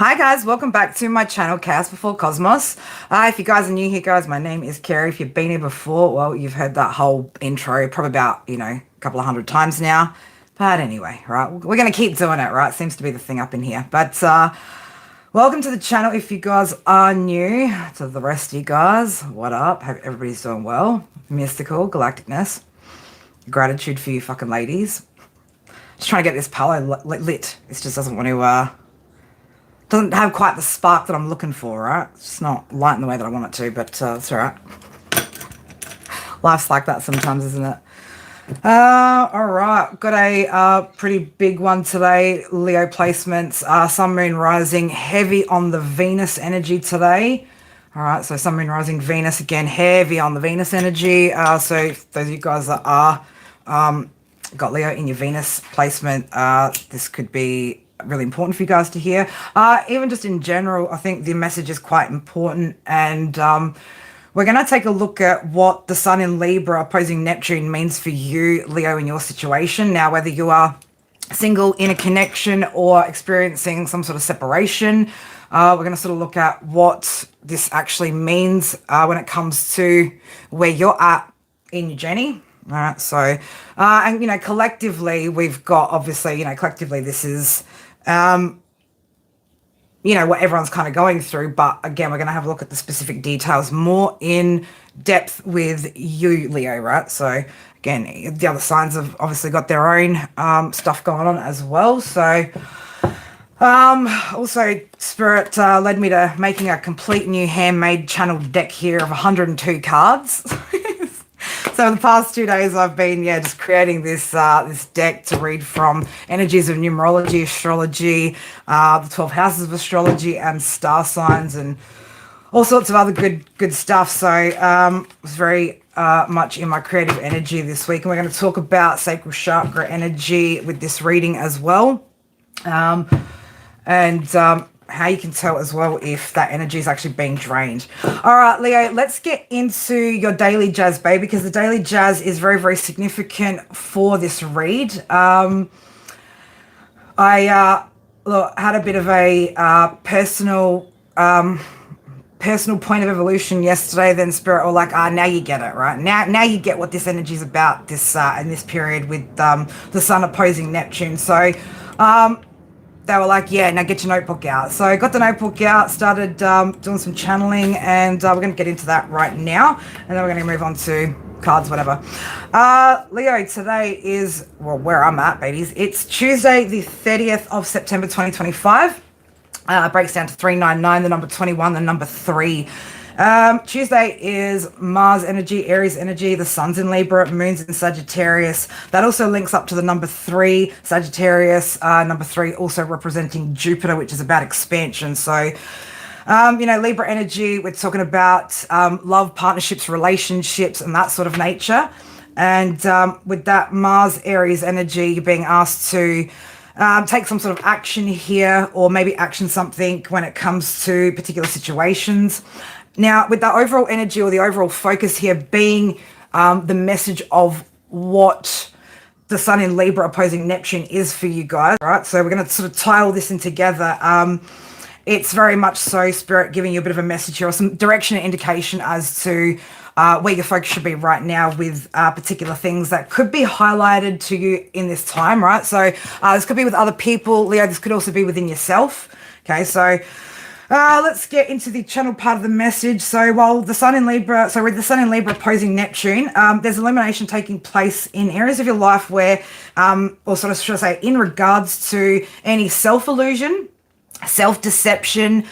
Hi guys, welcome back to my channel, Chaos Before Cosmos. If you guys are new here, guys, my name is Kerry. If you've been here before, well, you've heard that whole intro probably about, a couple of hundred times now. But anyway, right, we're going to keep doing it, right? Seems to be the thing up in here. But welcome to the channel if you guys are new. To the rest of you guys, what up? Hope everybody's doing well. Mystical, galacticness. Gratitude for you fucking ladies. Just trying to get this palo lit. This just doesn't want to... doesn't have quite the spark that I'm looking for, right? It's just not light in the way that I want it to, but it's all right. Life's like that sometimes, isn't it? All right. Got a pretty big one today. Leo placements. Sun, Moon, Rising. Heavy on the Venus energy today. All right. So Sun, Moon, Rising, Venus. Again, heavy on the Venus energy. So those of you guys that are got Leo in your Venus placement, this could be really important for you guys to hear. Even just in general, I think the message is quite important, and we're going to take a look at what the Sun in Libra opposing Neptune means for you, Leo, in your situation. Now, whether you are single, in a connection, or experiencing some sort of separation, we're going to sort of look at what this actually means when it comes to where you're at in your journey. All right, so, and, collectively, we've got, obviously, collectively, this is what everyone's kind of going through. But again, we're going to have a look at the specific details more in depth with you, Leo, right? So again, the other signs have obviously got their own stuff going on as well. So also Spirit led me to making a complete new handmade channel deck here of 102 cards. So the past 2 days I've been, just creating this this deck to read from energies of numerology, astrology, the 12 houses of astrology, and star signs, and all sorts of other good stuff. So I was very much in my creative energy this week, and we're going to talk about sacral chakra energy with this reading as well, and how you can tell as well if that energy is actually being drained. All right, Leo, let's get into your daily jazz, baby, because the daily jazz is very, very significant for this read. I had a bit of a personal point of evolution yesterday. Then Spirit were like, now you get it, right? Now you get what this energy is about this in this period with the Sun opposing Neptune. So they were like, now get your notebook out. So I got the notebook out, started doing some channeling, and we're going to get into that right now. And then we're going to move on to cards, whatever. Leo, today is, where I'm at, babies. It's Tuesday, the 30th of September, 2025. Breaks down to 399, the number 21, the number 3. Tuesday is Mars energy, Aries energy, the Sun's in Libra, Moon's in Sagittarius. That also links up to the number 3, Sagittarius, number 3 also representing Jupiter, which is about expansion. So, Libra energy, we're talking about love, partnerships, relationships, and that sort of nature. And with that Mars, Aries energy, you're being asked to take some sort of action here, or maybe action something when it comes to particular situations. Now, with the overall energy or the overall focus here being the message of what the Sun in Libra opposing Neptune is for you guys, right? So we're going to sort of tie all this in together. It's very much so Spirit giving you a bit of a message here, or some direction and indication as to where your focus should be right now with particular things that could be highlighted to you in this time, right? So this could be with other people, Leo. This could also be within yourself. Okay, so let's get into the channel part of the message. So while the Sun in Libra, with the Sun in Libra opposing Neptune, there's illumination taking place in areas of your life where, or sort of should I say, in regards to any self-illusion, self-deception,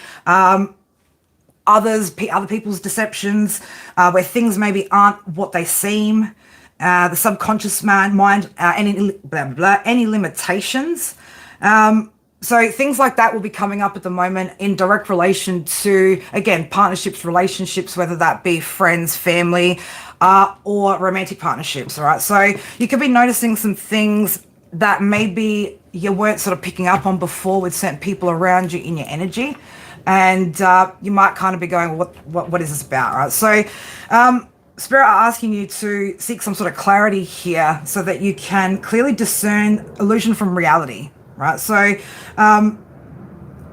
other people's deceptions, where things maybe aren't what they seem, the subconscious mind, any limitations. So things like that will be coming up at the moment in direct relation to, again, partnerships, relationships, whether that be friends, family, or romantic partnerships, all right? So you could be noticing some things that maybe you weren't sort of picking up on before with certain people around you in your energy. And you might kind of be going, what is this about, right? So Spirit are asking you to seek some sort of clarity here so that you can clearly discern illusion from reality, right? So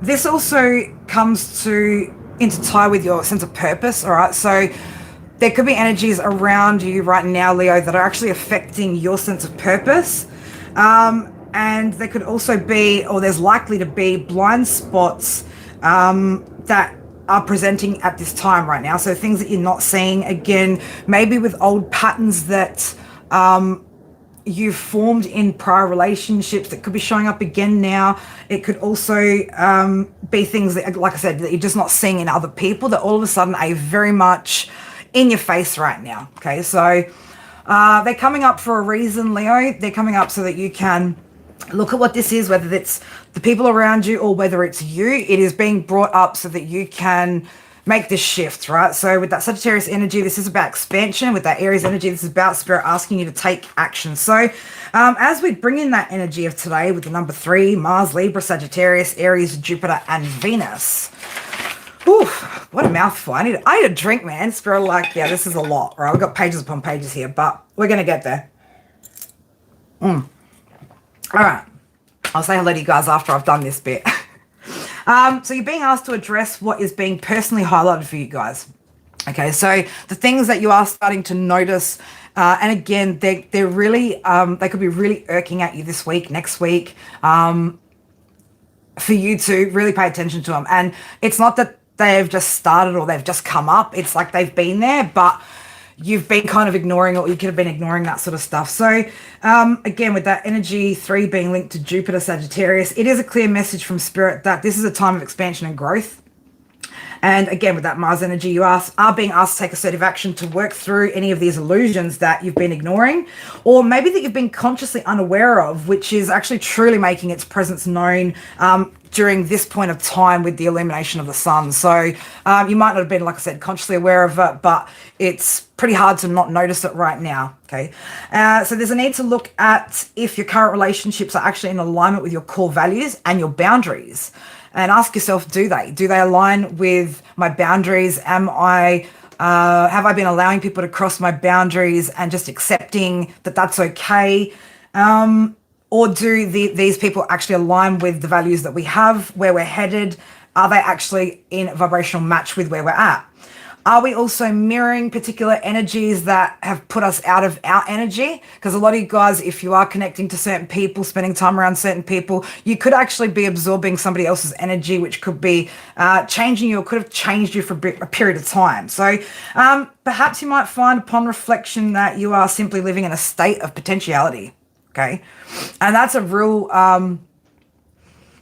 this also comes to intertie with your sense of purpose, all right? So there could be energies around you right now, Leo, that are actually affecting your sense of purpose. And there could also be, or there's likely to be, blind spots that are presenting at this time right now. So things that you're not seeing, again, maybe with old patterns that you've formed in prior relationships that could be showing up again now. It could also be things that, like I said, that you're just not seeing in other people that all of a sudden are very much in your face right now. Okay, so they're coming up for a reason, Leo. They're coming up so that you can look at what this is, whether it's the people around you or whether it's you. It is being brought up so that you can make this shift, right? So with that Sagittarius energy, this is about expansion. With that Aries energy, this is about Spirit asking you to take action. So as we bring in that energy of today with the number 3, Mars, Libra, Sagittarius, Aries, Jupiter, and Venus. Ooh, what a mouthful. I need a drink, man. Spirit like, yeah, this is a lot, right? We've got pages upon pages here, but we're going to get there. All right. I'll say hello to you guys after I've done this bit. So you're being asked to address what is being personally highlighted for you guys. Okay, so the things that you are starting to notice, and again, they're really, they could be really irking at you this week, next week, for you to really pay attention to them. And it's not that they've just started or they've just come up. It's like they've been there, but you've been kind of ignoring, or you could have been ignoring that sort of stuff. So again, with that energy 3 being linked to Jupiter, Sagittarius, it is a clear message from Spirit that this is a time of expansion and growth. And again, with that Mars energy, you are being asked to take assertive action to work through any of these illusions that you've been ignoring, or maybe that you've been consciously unaware of, which is actually truly making its presence known during this point of time with the illumination of the sun. So you might not have been, like I said, consciously aware of it, but it's pretty hard to not notice it right now, okay? So there's a need to look at if your current relationships are actually in alignment with your core values and your boundaries. And ask yourself, do they align with my boundaries? Have I been allowing people to cross my boundaries and just accepting that that's okay? Or do these people actually align with the values that we have, where we're headed? Are they actually in vibrational match with where we're at? Are we also mirroring particular energies that have put us out of our energy? Because a lot of you guys, if you are connecting to certain people, spending time around certain people, you could actually be absorbing somebody else's energy, which could be changing you or could have changed you for a period of time. So perhaps you might find upon reflection that you are simply living in a state of potentiality, okay? And that's a real...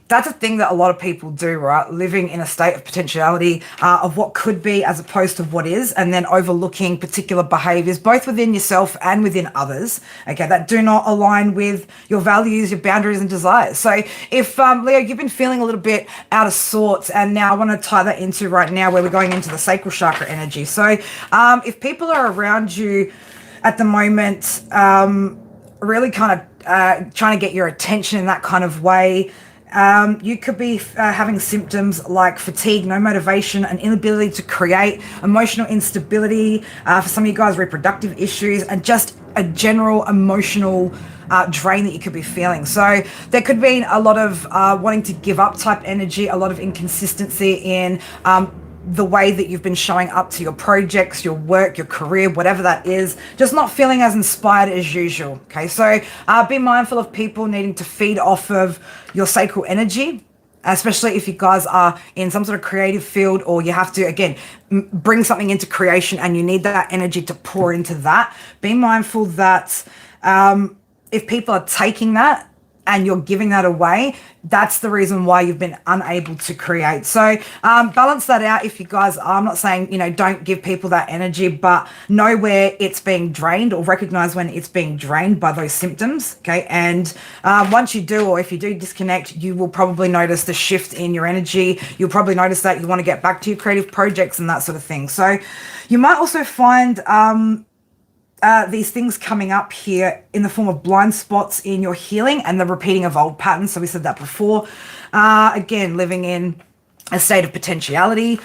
that's a thing that a lot of people do, right? Living in a state of potentiality of what could be as opposed to what is, and then overlooking particular behaviors, both within yourself and within others, okay, that do not align with your values, your boundaries, and desires. So if, Leo, you've been feeling a little bit out of sorts, and now I want to tie that into right now where we're going into the sacral chakra energy. So if people are around you at the moment, really kind of trying to get your attention in that kind of way, you could be having symptoms like fatigue, no motivation, an inability to create, emotional instability, for some of you guys, reproductive issues, and just a general emotional drain that you could be feeling. So there could be a lot of wanting to give up type energy, a lot of inconsistency in the way that you've been showing up to your projects, your work, your career, whatever that is, just not feeling as inspired as usual. Okay, so be mindful of people needing to feed off of your sacral energy, especially if you guys are in some sort of creative field, or you have to, again, bring something into creation and you need that energy to pour into that. Be mindful that if people are taking that and you're giving that away, that's the reason why you've been unable to create. So balance that out if you guys are. I'm not saying, don't give people that energy, but know where it's being drained, or recognize when it's being drained by those symptoms, okay? And once you do, or if you do disconnect, you will probably notice the shift in your energy. You'll probably notice that you want to get back to your creative projects and that sort of thing. So you might also find these things coming up here in the form of blind spots in your healing and the repeating of old patterns. So we said that before. Again, living in a state of potentiality.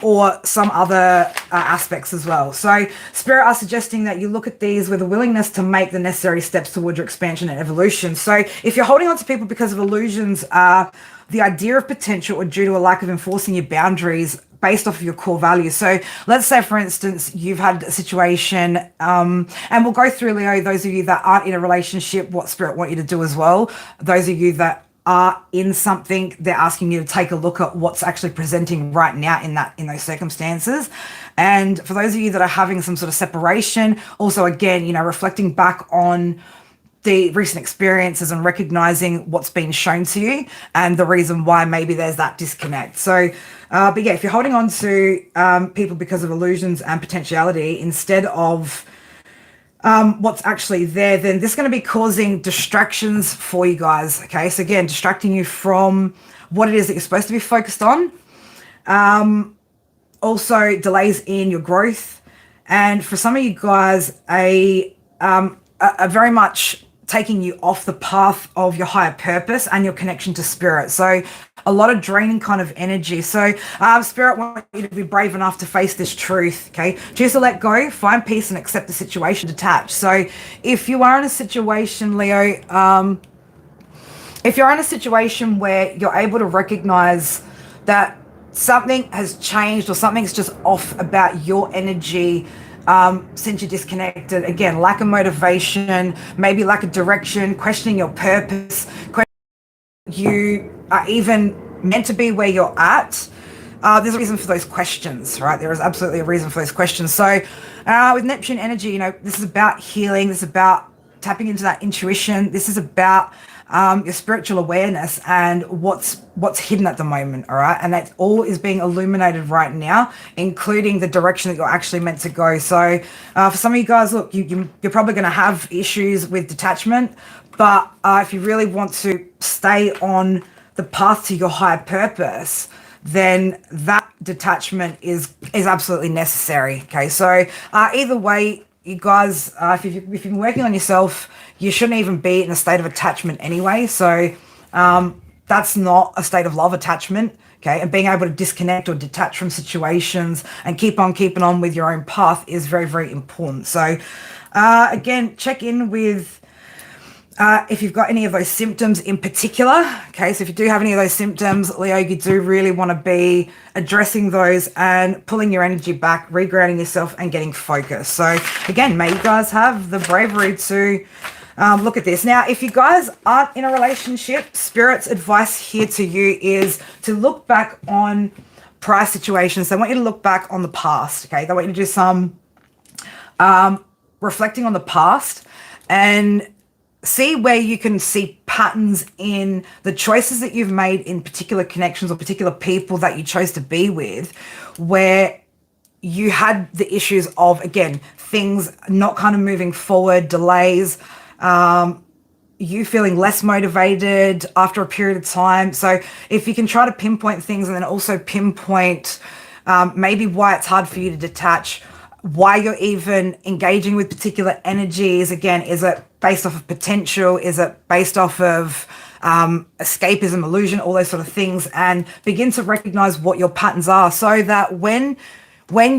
or some other aspects as well. So Spirit are suggesting that you look at these with a willingness to make the necessary steps towards your expansion and evolution. So if you're holding on to people because of illusions, the idea of potential or due to a lack of enforcing your boundaries based off of your core values. So let's say, for instance, you've had a situation, and we'll go through, Leo, those of you that aren't in a relationship, what Spirit want you to do as well. Those of you that are in something, they're asking you to take a look at what's actually presenting right now in those circumstances. And for those of you that are having some sort of separation, also again, reflecting back on the recent experiences and recognizing what's been shown to you and the reason why maybe there's that disconnect. So, but yeah, if you're holding on to people because of illusions and potentiality instead of what's actually there, then this is going to be causing distractions for you guys. Okay, so again, distracting you from what it is that you're supposed to be focused on. Also, delays in your growth, and for some of you guys, a very much taking you off the path of your higher purpose and your connection to Spirit. So a lot of draining kind of energy. So Spirit wants you to be brave enough to face this truth. Okay, choose to let go, find peace, and accept the situation detached. So if you are in a situation, Leo, if you're in a situation where you're able to recognize that something has changed or something's just off about your energy since you're disconnected, again, lack of motivation, maybe lack of direction, questioning your purpose, you are even meant to be where you're at, there's a reason for those questions, right? There is absolutely a reason for those questions. So with Neptune energy, this is about healing, this is about tapping into that intuition, this is about your spiritual awareness and what's hidden at the moment, all right? And that all is being illuminated right now, including the direction that you're actually meant to go. So for some of you guys, look, you're probably going to have issues with detachment, but if you really want to stay on the path to your higher purpose, then that detachment is absolutely necessary. Okay, so either way, you guys, if you've been working on yourself, you shouldn't even be in a state of attachment anyway. So that's not a state of love, attachment. Okay, and being able to disconnect or detach from situations and keep on keeping on with your own path is very, very important. So again, check in with if you've got any of those symptoms in particular. Okay, so if you do have any of those symptoms, Leo, you do really want to be addressing those and pulling your energy back, regrounding yourself and getting focused. So again, may you guys have the bravery to look at this. Now, if you guys aren't in a relationship, Spirit's advice here to you is to look back on prior situations. They want you to look back on the past. Okay, they want you to do some reflecting on the past and see where you can see patterns in the choices that you've made in particular connections or particular people that you chose to be with, where you had the issues of, again, things not kind of moving forward, delays, you feeling less motivated after a period of time. So if you can try to pinpoint things and then also pinpoint maybe why it's hard for you to detach, why you're even engaging with particular energies. Again, is it based off of potential? Is it based off of escapism, illusion, all those sort of things, and begin to recognize what your patterns are so that when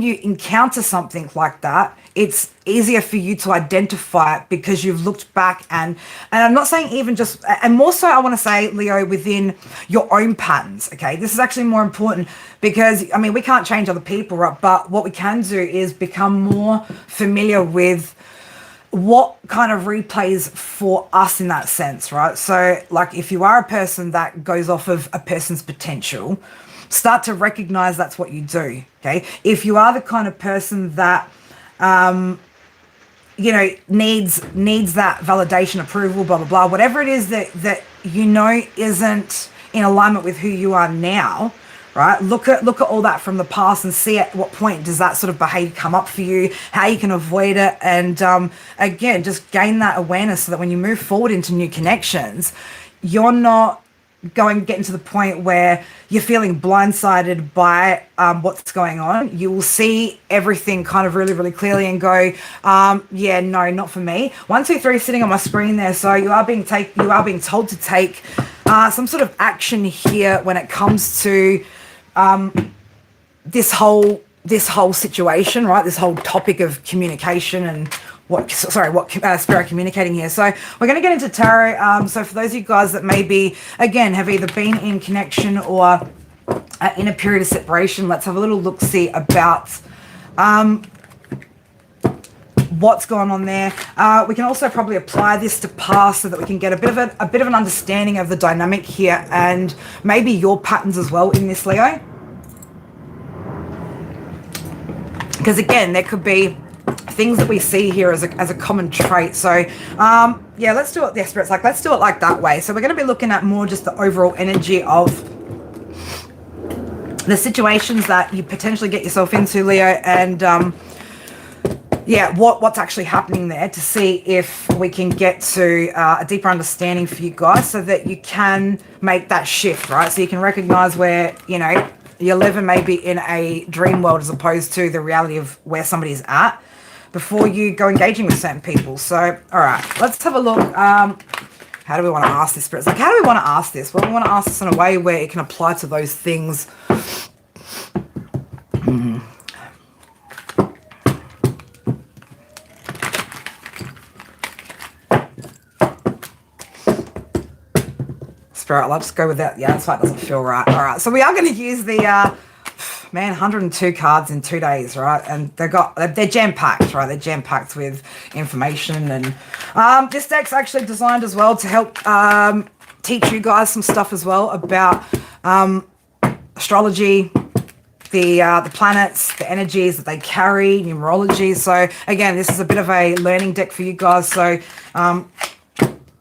you encounter something like that, it's easier for you to identify it because you've looked back and I'm not saying even just, and more so I want to say, Leo, within your own patterns, okay? This is actually more important because, I mean, we can't change other people, right? But what we can do is become more familiar with what kind of replays for us in that sense, right? So like if you are a person that goes off of a person's potential, start to recognize that's what you do, okay? If you are the kind of person that needs that validation, approval, blah, blah, blah, whatever it is that isn't in alignment with who you are now, right? Look at all that from the past and see at what point does that sort of behavior come up for you, how you can avoid it. And again, just gain that awareness so that when you move forward into new connections, you're not getting to the point where you're feeling blindsided by what's going on. You will see everything kind of really, really clearly and go, yeah, no, not for me. 1, 2, 3 sitting on my screen there. So you are being told to take some sort of action here when it comes to this whole situation, right? This whole topic of communication and what spirit communicating here. So we're going to get into tarot. So for those of you guys that maybe, again, have either been in connection or in a period of separation, let's have a little look-see about what's going on there. We can also probably apply this to past so that we can get a bit of an understanding of the dynamic here and maybe your patterns as well in this, Leo. Because again, there could be things that we see here as a common trait. So yeah, let's do it. The Spirit's like, let's do it like that way. So we're going to be looking at more just the overall energy of the situations that you potentially get yourself into, Leo, and yeah, what's actually happening there, to see if we can get to a deeper understanding for you guys so that you can make that shift, right? So you can recognize where, you know, you're living maybe in a dream world as opposed to the reality of where somebody's at before you go engaging with certain people. So, all right, let's have a look. How do we want to ask this, Spirit? It's like, how do we want to ask this? Well, we want to ask this in a way where it can apply to those things. Spirit, I'll just go with that. Yeah, that's why it doesn't feel right. All right, so we are going to use the, man, 102 cards in 2 days, right? And they're jam-packed, right? They're jam-packed with information. And this deck's actually designed as well to help teach you guys some stuff as well about astrology, the planets, the energies that they carry, numerology. So again, this is a bit of a learning deck for you guys. So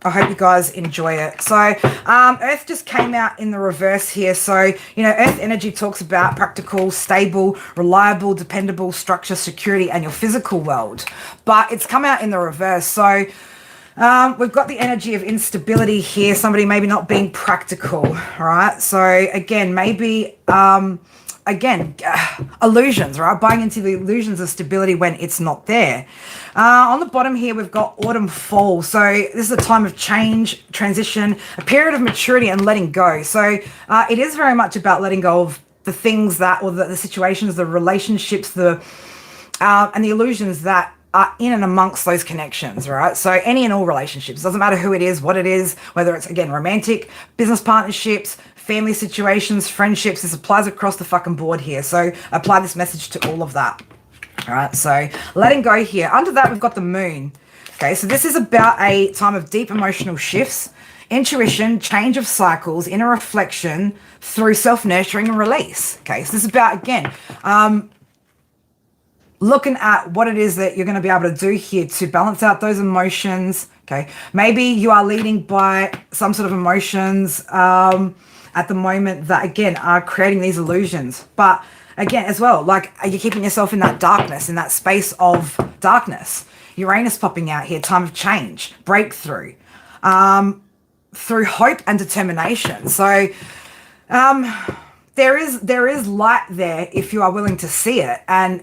I hope you guys enjoy it. So Earth just came out in the reverse here. So, you know, Earth energy talks about practical, stable, reliable, dependable structure, security, and your physical world. But it's come out in the reverse. So we've got the energy of instability here. Somebody maybe not being practical, all right? So again, maybe... illusions, right? Buying into the illusions of stability when it's not there. On the bottom here, we've got autumn, fall. So this is a time of change, transition, a period of maturity and letting go. So it is very much about letting go of the things that, or the situations, the relationships, and the illusions that are in and amongst those connections, right? So any and all relationships, doesn't matter who it is, what it is, whether it's, again, romantic, business partnerships, family situations, friendships. This applies across the fucking board here. So apply this message to all of that. All right, so letting go here. Under that, we've got the moon. Okay, so this is about a time of deep emotional shifts, intuition, change of cycles, inner reflection through self-nurturing and release. Okay, so this is about, again, looking at what it is that you're going to be able to do here to balance out those emotions. Okay, maybe you are leading by some sort of emotions at the moment that, again, are creating these illusions. But again, as well, like, are you keeping yourself in that darkness, in that space of darkness? Uranus popping out here, time of change, breakthrough, through hope and determination. So there is light there if you are willing to see it. And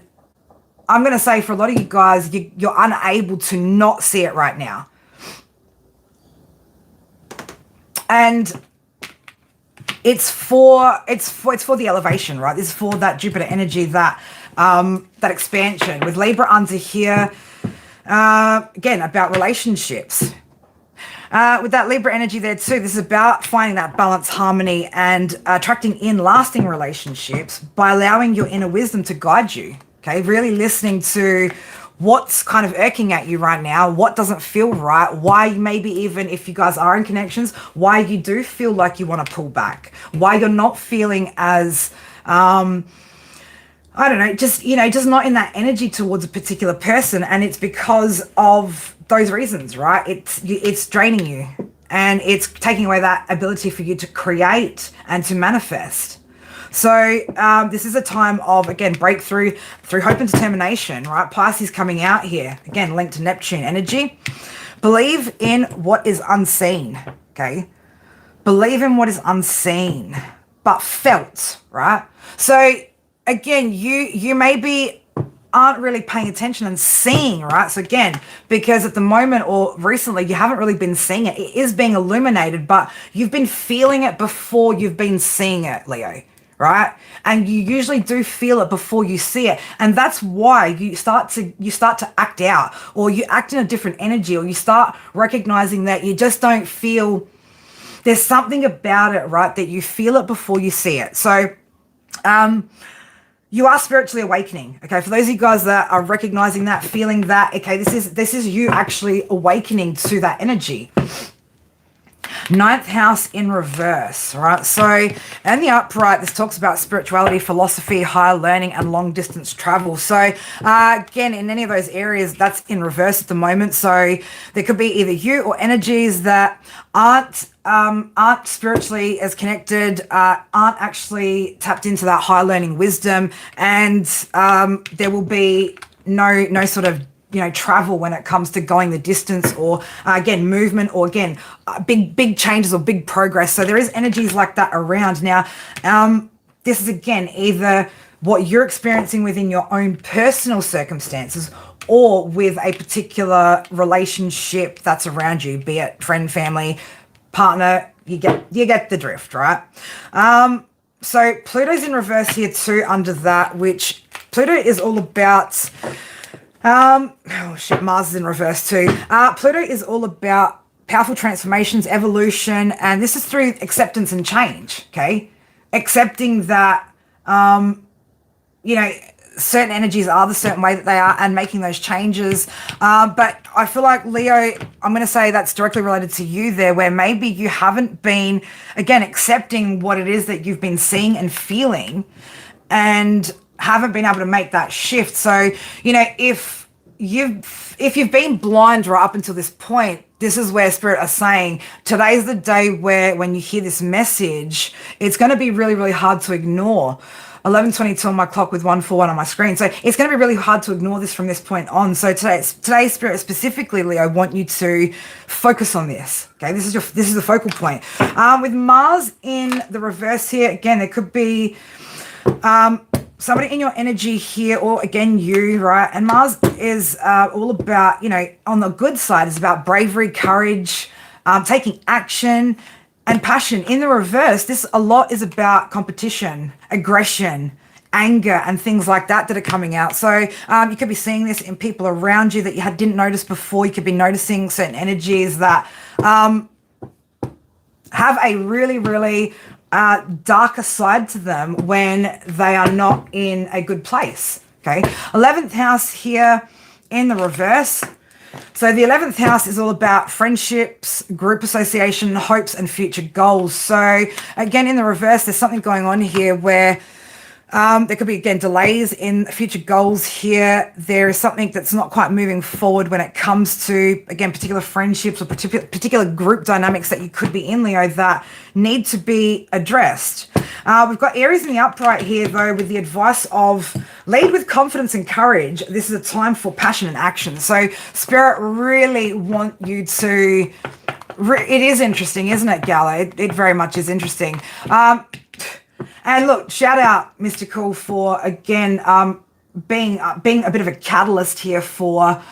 I'm going to say for a lot of you guys, you're unable to not see it right now. And it's for the elevation, right? This is for that Jupiter energy, that expansion. With Libra under here, again, about relationships. With that Libra energy there too, this is about finding that balance, harmony, and attracting in lasting relationships by allowing your inner wisdom to guide you. Okay, really listening to what's kind of irking at you right now, what doesn't feel right, why maybe even if you guys are in connections, why you do feel like you want to pull back, why you're not feeling as, I don't know, just not in that energy towards a particular person. And it's because of those reasons, right? It's draining you and it's taking away that ability for you to create and to manifest. So this is a time of, again, breakthrough through hope and determination, right? Pisces coming out here, again, linked to Neptune energy. Believe in what is unseen, okay? Believe in what is unseen, but felt, right? So again, you maybe aren't really paying attention and seeing, right? So again, because at the moment or recently, you haven't really been seeing it. It is being illuminated, but you've been feeling it before you've been seeing it, Leo. right? And you usually do feel it before you see it. And that's why you start to act out, or you act in a different energy, or you start recognizing that you just don't feel, there's something about it, right? That you feel it before you see it. So you are spiritually awakening. Okay, for those of you guys that are recognizing that, feeling that, okay, this is you actually awakening to that energy. Ninth house in reverse, right? So in the upright, this talks about spirituality, philosophy, higher learning, and long distance travel. So again, in any of those areas, that's in reverse at the moment. So there could be either you or energies that aren't spiritually as connected, aren't actually tapped into that higher learning wisdom, and there will be no sort of travel when it comes to going the distance, or again, movement, or again, big changes or big progress. So there is energies like that around. Now, this is again, either what you're experiencing within your own personal circumstances, or with a particular relationship that's around you, be it friend, family, partner. You get the drift, right? So Pluto's in reverse here too under that, which Pluto is all about. Mars is in reverse too. Pluto is all about powerful transformations, evolution, and this is through acceptance and change. Okay, accepting that certain energies are the certain way that they are, and making those changes. But I feel like, Leo, I'm going to say that's directly related to you there, where maybe you haven't been, again, accepting what it is that you've been seeing and feeling, and haven't been able to make that shift. So, if you've been blind right up until this point, this is where Spirit are saying today's the day where, when you hear this message, it's going to be really, really hard to ignore. 11:22 on my clock with 141 on my screen. So it's going to be really hard to ignore this from this point on. So today's Spirit specifically, Leo, I want you to focus on this. Okay, this is the focal point. With Mars in the reverse here, again, there could be somebody in your energy here, or again, you, right? And Mars is all about, on the good side, is about bravery, courage, taking action, and passion. In the reverse, this a lot is about competition, aggression, anger, and things like that are coming out. So you could be seeing this in people around you that you didn't notice before. You could be noticing certain energies that have a really, really darker side to them when they are not in a good place. Okay, 11th house here in the reverse. So the 11th house is all about friendships, group association, hopes, and future goals. So again, in the reverse, there's something going on here where there could be, again, delays in future goals here. There is something that's not quite moving forward when it comes to, again, particular friendships or particular group dynamics that you could be in, Leo, that need to be addressed. We've got Aries in the upright here, though, with the advice of lead with confidence and courage. This is a time for passion and action. So Spirit really want you to... It is interesting, isn't it, Gala? It very much is interesting. And look, shout out Mystical for, again, being a bit of a catalyst here for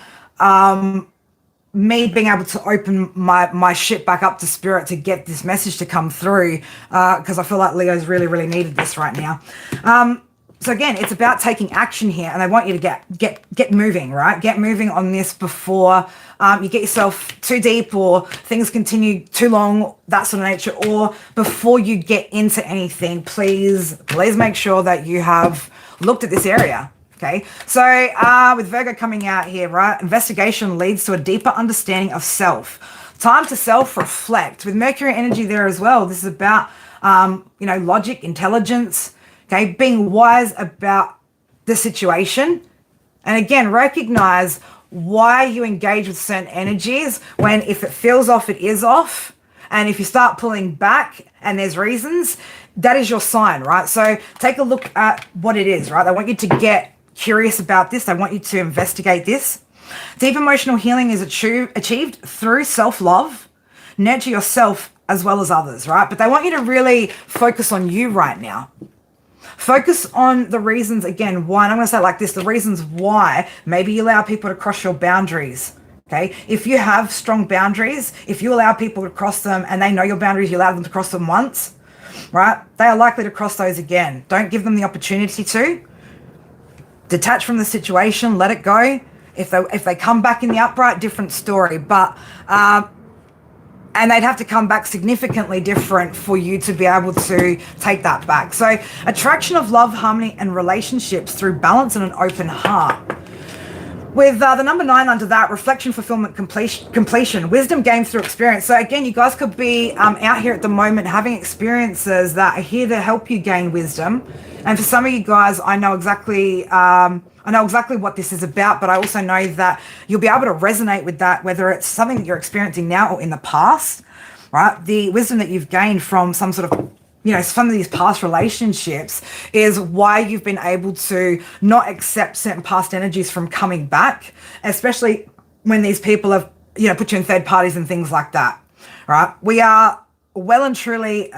me being able to open my shit back up to Spirit to get this message to come through, because I feel like Leo's really, really needed this right now. So again, it's about taking action here, and I want you to get moving, right? Get moving on this before you get yourself too deep, or things continue too long, that sort of nature, or before you get into anything. Please make sure that you have looked at this area. Okay, so with Virgo coming out here, right? Investigation leads to a deeper understanding of self. Time to self-reflect. With Mercury energy there as well, this is about, logic, intelligence, okay, being wise about the situation. And again, recognize why you engage with certain energies, when if it feels off, it is off. And if you start pulling back and there's reasons, that is your sign, right? So take a look at what it is, right? I want you to get curious about this. I want you to investigate this. Deep emotional healing is achieved through self-love. Nurture yourself as well as others, right? But they want you to really focus on you right now. Focus on the reasons, again, why, and I'm going to say it like this, the reasons why maybe you allow people to cross your boundaries, okay? If you have strong boundaries, if you allow people to cross them and they know your boundaries, you allow them to cross them once, right? They are likely to cross those again. Don't give them the opportunity to. Detach from the situation, let it go. If they come back in the upright, different story. But and they'd have to come back significantly different for you to be able to take that back. So attraction of love, harmony, and relationships through balance and an open heart. With the number 9 under that, reflection, fulfillment, completion, wisdom gained through experience. So again, you guys could be out here at the moment having experiences that are here to help you gain wisdom. And for some of you guys, I know exactly what this is about, but I also know that you'll be able to resonate with that, whether it's something that you're experiencing now or in the past, right? The wisdom that you've gained from some sort of, some of these past relationships is why you've been able to not accept certain past energies from coming back, especially when these people have, put you in third parties and things like that, right? We are well and truly,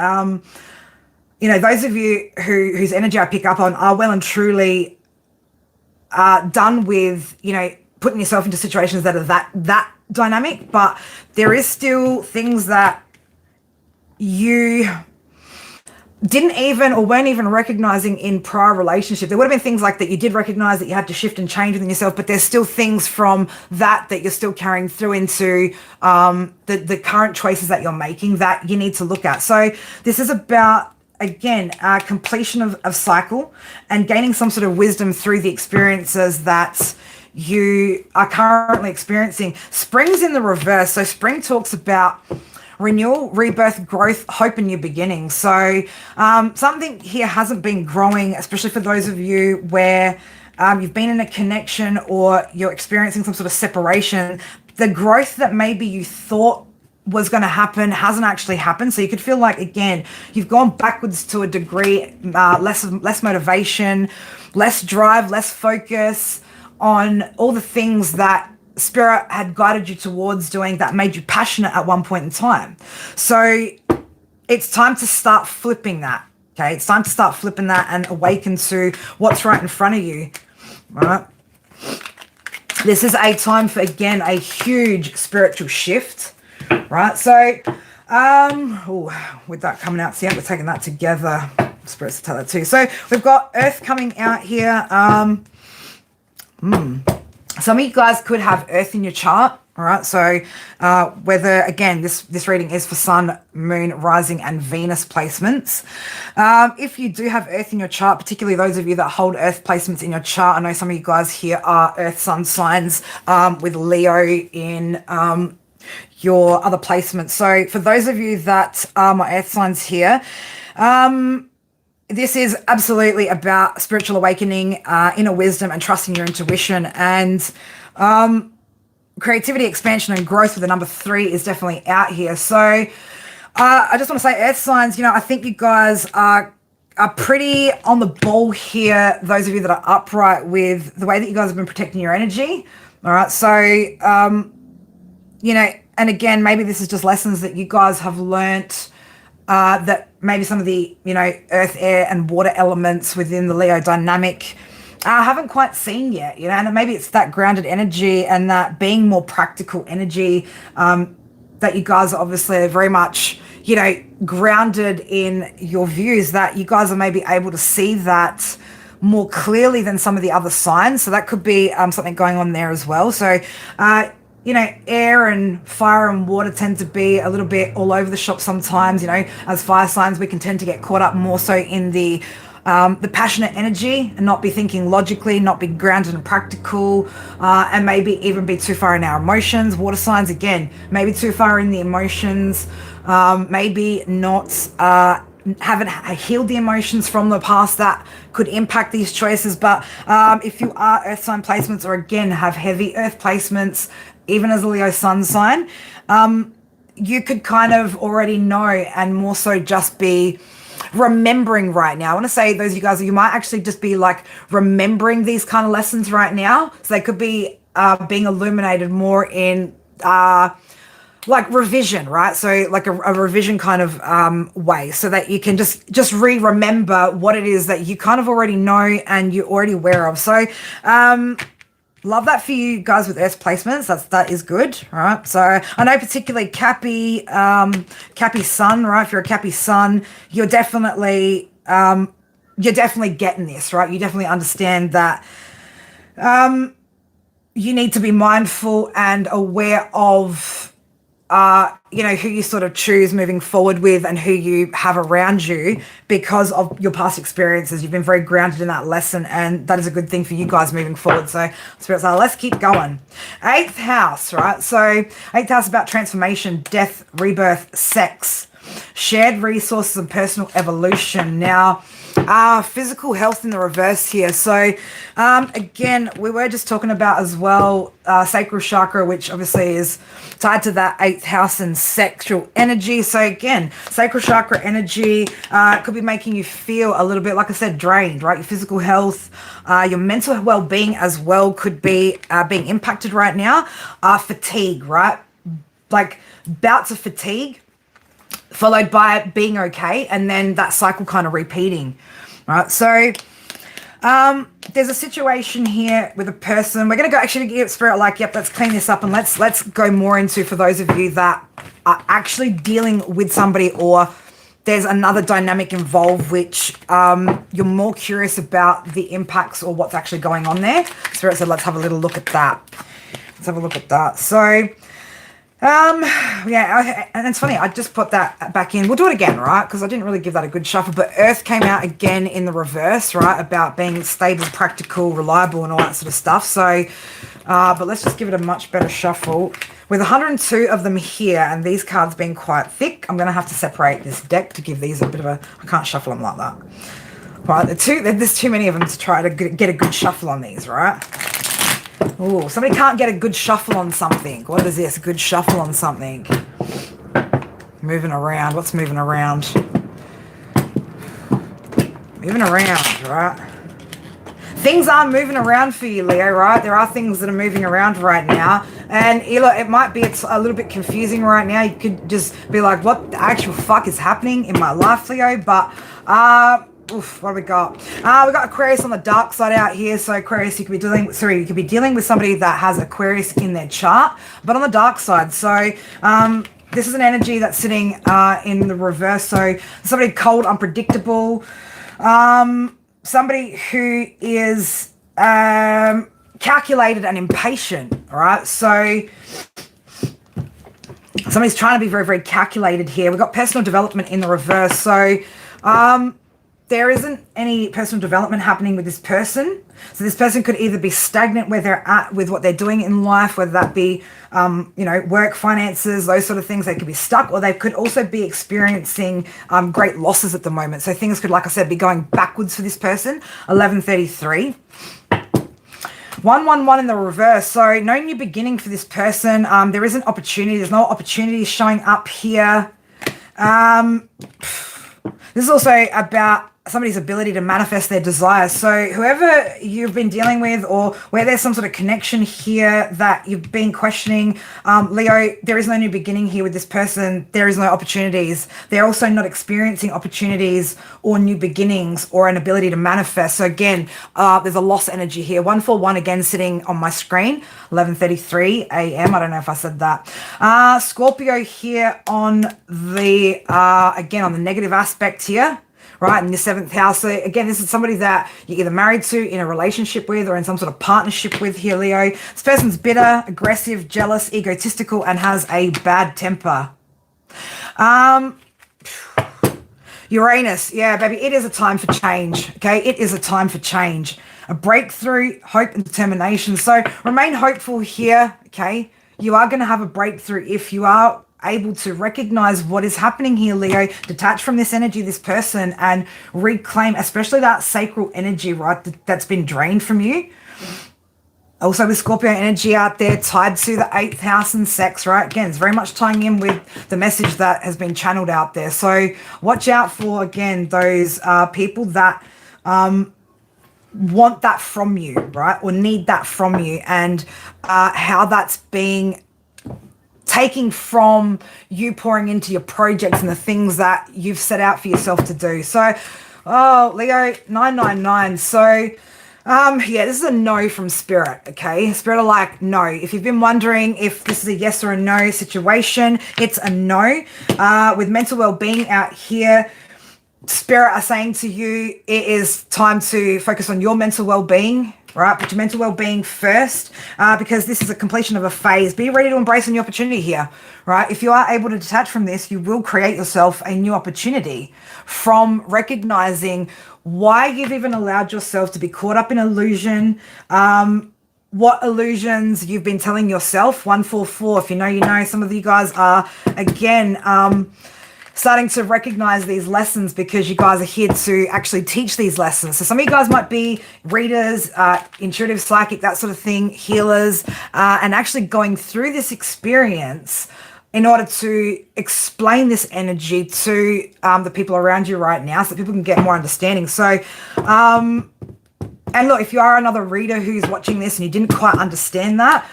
those of you whose energy I pick up on are well and truly done with, putting yourself into situations that are that dynamic, but there is still things that you didn't even or weren't even recognizing in prior relationship. There would have been things like that you did recognize that you had to shift and change within yourself, but there's still things from that you're still carrying through into the current choices that you're making that you need to look at. So this is about, again, completion of cycle and gaining some sort of wisdom through the experiences that you are currently experiencing. Spring's in the reverse. So spring talks about renewal, rebirth, growth, hope, and new beginnings. So something here hasn't been growing, especially for those of you where you've been in a connection or you're experiencing some sort of separation. The growth that maybe you thought was going to happen hasn't actually happened. So you could feel like, again, you've gone backwards to a degree, less motivation, less drive, less focus on all the things that Spirit had guided you towards doing that made you passionate at one point in time. So it's time to start flipping that. Okay, it's time to start flipping that and awaken to what's right in front of you. All right. This is a time for, again, a huge spiritual shift. Right, so with that coming out, so yeah, we're taking that together. Spirits to tell that too. So we've got Earth coming out here. Some of you guys could have Earth in your chart. All right, so whether, again, this reading is for Sun, Moon, Rising, and Venus placements. If you do have Earth in your chart, particularly those of you that hold Earth placements in your chart, I know some of you guys here are Earth Sun signs with Leo in your other placements. So for those of you that are my Earth signs here, this is absolutely about spiritual awakening, inner wisdom, and trusting your intuition. And creativity, expansion, and growth with the number 3 is definitely out here. So I just want to say, Earth signs, I think you guys are pretty on the ball here, those of you that are upright with the way that you guys have been protecting your energy. All right, so and again, maybe this is just lessons that you guys have learnt that maybe some of the, earth, air, and water elements within the Leo dynamic haven't quite seen yet, and maybe it's that grounded energy and that being more practical energy that you guys are obviously very much, grounded in your views, that you guys are maybe able to see that more clearly than some of the other signs. So that could be something going on there as well. So, air and fire and water tend to be a little bit all over the shop sometimes. As fire signs, we can tend to get caught up more so in the passionate energy and not be thinking logically, not be grounded and practical, and maybe even be too far in our emotions. Water signs, again, maybe too far in the emotions, maybe not haven't healed the emotions from the past that could impact these choices. But if you are Earth sign placements, or again have heavy Earth placements, even as a Leo sun sign, you could kind of already know and more so just be remembering right now. I want to say those of you guys, you might actually just be like remembering these kind of lessons right now. So they could be being illuminated more in like revision, right? So like a revision kind of way, so that you can just remember what it is that you kind of already know and you're already aware of. So Love that for you guys with Earth placements. That is good, right? So I know particularly Cappy Sun, right? If you're a Cappy Sun, you're definitely getting this, right? You definitely understand that you need to be mindful and aware of who you sort of choose moving forward with and who you have around you because of your past experiences. You've been very grounded in that lesson, and that is a good thing for you guys moving forward. So spirits are, let's keep going. 8th house, right? So 8th house about transformation, death, rebirth, sex, shared resources, and personal evolution. Now, physical health in the reverse here. So again, we were just talking about as well sacral chakra, which obviously is tied to that 8th house and sexual energy. So again, sacral chakra energy could be making you feel a little bit, like I said, drained, right? Your physical health, your mental well-being as well could be being impacted right now. Fatigue, right? Like bouts of fatigue followed by being okay, and then that cycle kind of repeating, right? So there's a situation here with a person. We're going to go actually get spirit like, yep, let's clean this up, and let's go more into, for those of you that are actually dealing with somebody, or there's another dynamic involved which you're more curious about the impacts or what's actually going on there. Spirit said, let's have a little look at that. Let's have a look at that. So yeah, and it's funny, I just put that back in. We'll do it again, right? Because I didn't really give that a good shuffle, but Earth came out again in the reverse, right? About being stable, practical, reliable, and all that sort of stuff. So, but let's just give it a much better shuffle. With 102 of them here, and these cards being quite thick, I'm going to have to separate this deck to give these a bit of a, I can't shuffle them like that. Right, there's too many of them to try to get a good shuffle on these, right? Oh, somebody can't get a good shuffle on something. What is this? A good shuffle on something. Moving around. What's moving around? Moving around, right? Things are moving around for you, Leo, right? There are things that are moving around right now. And it might be it's a little bit confusing right now. You could just be like, what the actual fuck is happening in my life, Leo? But, oof, what have we got? We got Aquarius on the dark side out here. So Aquarius, you could be dealing with somebody that has Aquarius in their chart, but on the dark side. So this is an energy that's sitting in the reverse. So somebody cold, unpredictable, somebody who is calculated and impatient. All right. So somebody's trying to be very, very calculated here. We've got personal development in the reverse. So there isn't any personal development happening with this person. So this person could either be stagnant where they're at with what they're doing in life, whether that be, work, finances, those sort of things. They could be stuck, or they could also be experiencing great losses at the moment. So things could, like I said, be going backwards for this person. 1133. 111 in the reverse. So no new beginning for this person. There isn't opportunity. There's no opportunities showing up here. This is also about somebody's ability to manifest their desires. So whoever you've been dealing with, or where there's some sort of connection here that you've been questioning, Leo, there is no new beginning here with this person. There is no opportunities. They're also not experiencing opportunities or new beginnings or an ability to manifest. So again, there's a loss energy here. 141 again sitting on my screen. 11:33 a.m. I don't know if I said that. Scorpio here on the again on the negative aspect here. Right, in the 7th house. So again, this is somebody that you're either married to, in a relationship with, or in some sort of partnership with here, Leo. This person's bitter, aggressive, jealous, egotistical, and has a bad temper. Uranus, yeah, baby, it is a time for change, okay? It is a time for change. A breakthrough, hope, and determination. So remain hopeful here, okay? You are going to have a breakthrough if you are able to recognize what is happening here, Leo, detach from this energy, this person, and reclaim, especially that sacral energy, right, that's been drained from you. Also with Scorpio energy out there tied to the 8th house and sex, right? Again, it's very much tying in with the message that has been channeled out there. So watch out for, again, those people that want that from you, right, or need that from you, and how that's being taking from you, pouring into your projects and the things that you've set out for yourself to do. So, oh, Leo, 999. So, Yeah, this is a no from Spirit, okay? Spirit are like, no. If you've been wondering if this is a yes or a no situation, it's a no. With mental well-being out here, Spirit are saying to you, it is time to focus on your mental well-being, right? Put your mental well-being first, because this is a completion of a phase. Be ready to embrace a new opportunity here, right? If you are able to detach from this, you will create yourself a new opportunity from recognizing why you've even allowed yourself to be caught up in illusion, what illusions you've been telling yourself. 144, if you know, you know. Some of you guys are, again, starting to recognize these lessons because you guys are here to actually teach these lessons. So some of you guys might be readers, intuitive, psychic, that sort of thing, healers, and actually going through this experience in order to explain this energy to the people around you right now so that people can get more understanding. So, and look, if you are another reader who's watching this and you didn't quite understand that,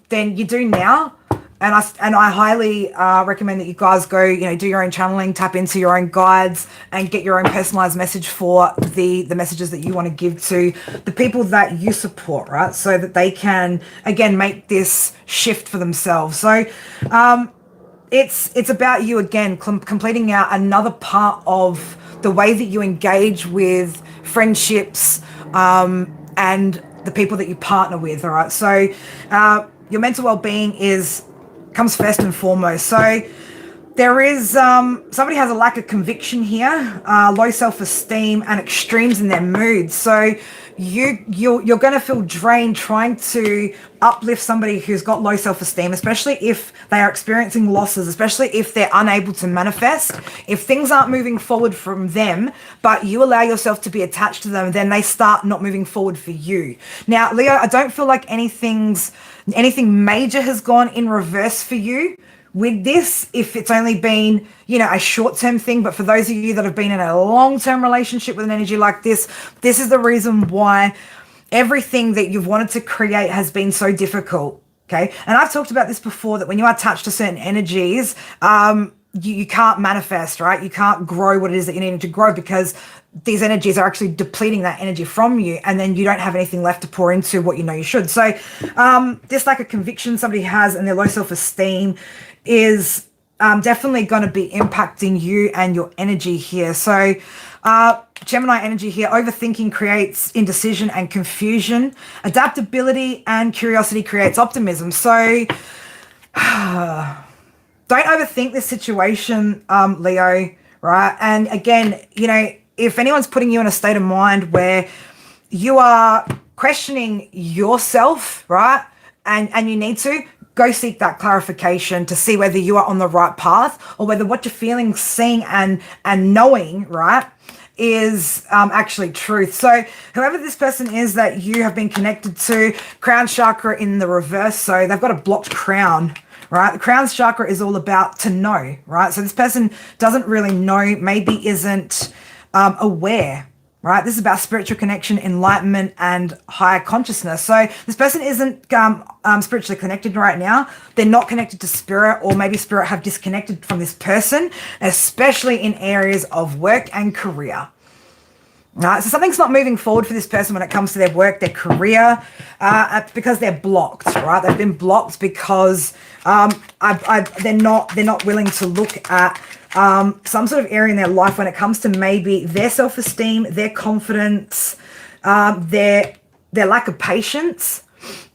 then you do now. And I highly recommend that you guys go, you know, do your own channeling, tap into your own guides, and get your own personalized message for the messages that you want to give to the people that you support, right? So that they can, again, make this shift for themselves. So it's about you, again, completing out another part of the way that you engage with friendships and the people that you partner with, all right? So your mental well-being comes first and foremost. So there is somebody has a lack of conviction here, low self-esteem, and extremes in their moods. So you're going to feel drained trying to uplift somebody who's got low self-esteem, especially if they are experiencing losses, especially if they're unable to manifest. If things aren't moving forward from them, but you allow yourself to be attached to them, then they start not moving forward for you. Now, Leo, I don't feel like anything major has gone in reverse for you with this, if it's only been, you know, a short-term thing. But for those of you that have been in a long-term relationship with an energy like this is the reason why everything that you've wanted to create has been so difficult, okay? And I've talked about this before, that when you are attached to certain energies, you can't manifest, right? You can't grow what it is that you need to grow, because these energies are actually depleting that energy from you, and then you don't have anything left to pour into what you know you should. So this lack of conviction somebody has and their low self-esteem is definitely going to be impacting you and your energy here. So Gemini energy here, overthinking creates indecision and confusion. Adaptability and curiosity creates optimism. So don't overthink this situation, Leo, right? And again, you know, if anyone's putting you in a state of mind where you are questioning yourself, right, and you need to go seek that clarification to see whether you are on the right path, or whether what you're feeling, seeing, and knowing, right, is actually truth. So whoever this person is that you have been connected to, crown chakra in the reverse, so they've got a blocked crown, right? The crown chakra is all about to know, right? So this person doesn't really know, maybe isn't aware, right? This is about spiritual connection, enlightenment, and higher consciousness. So this person isn't spiritually connected right now. They're not connected to spirit, or maybe spirit have disconnected from this person, especially in areas of work and career. Right, so something's not moving forward for this person when it comes to their work, their career, because they're blocked, right? They've been blocked because they're not willing to look at some sort of area in their life when it comes to maybe their self-esteem, their confidence, their lack of patience,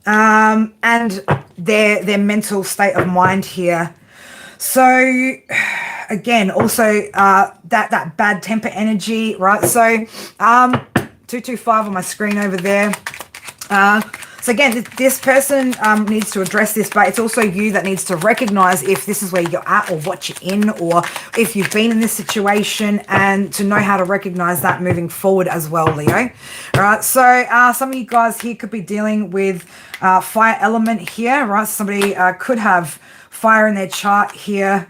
and their mental state of mind here. So again, also that bad temper energy, right? So 225 on my screen over there. So again, this person needs to address this, but it's also you that needs to recognize if this is where you're at, or what you're in, or if you've been in this situation, and to know how to recognize that moving forward as well, Leo. All right, so some of you guys here could be dealing with fire element here, right? Somebody could have fire in their chart here.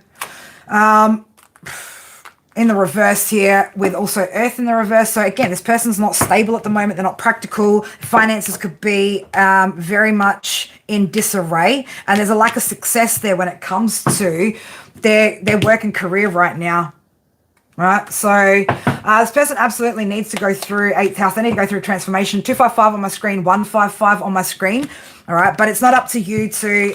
In the reverse here, with also earth in the reverse. So again, this person's not stable at the moment. They're not practical. Finances could be very much in disarray, and there's a lack of success there when it comes to their work and career right now. Right, so This person absolutely needs to go through 8th house. They need to go through transformation. 255 on my screen, 155 on my screen. All right. But it's not up to you to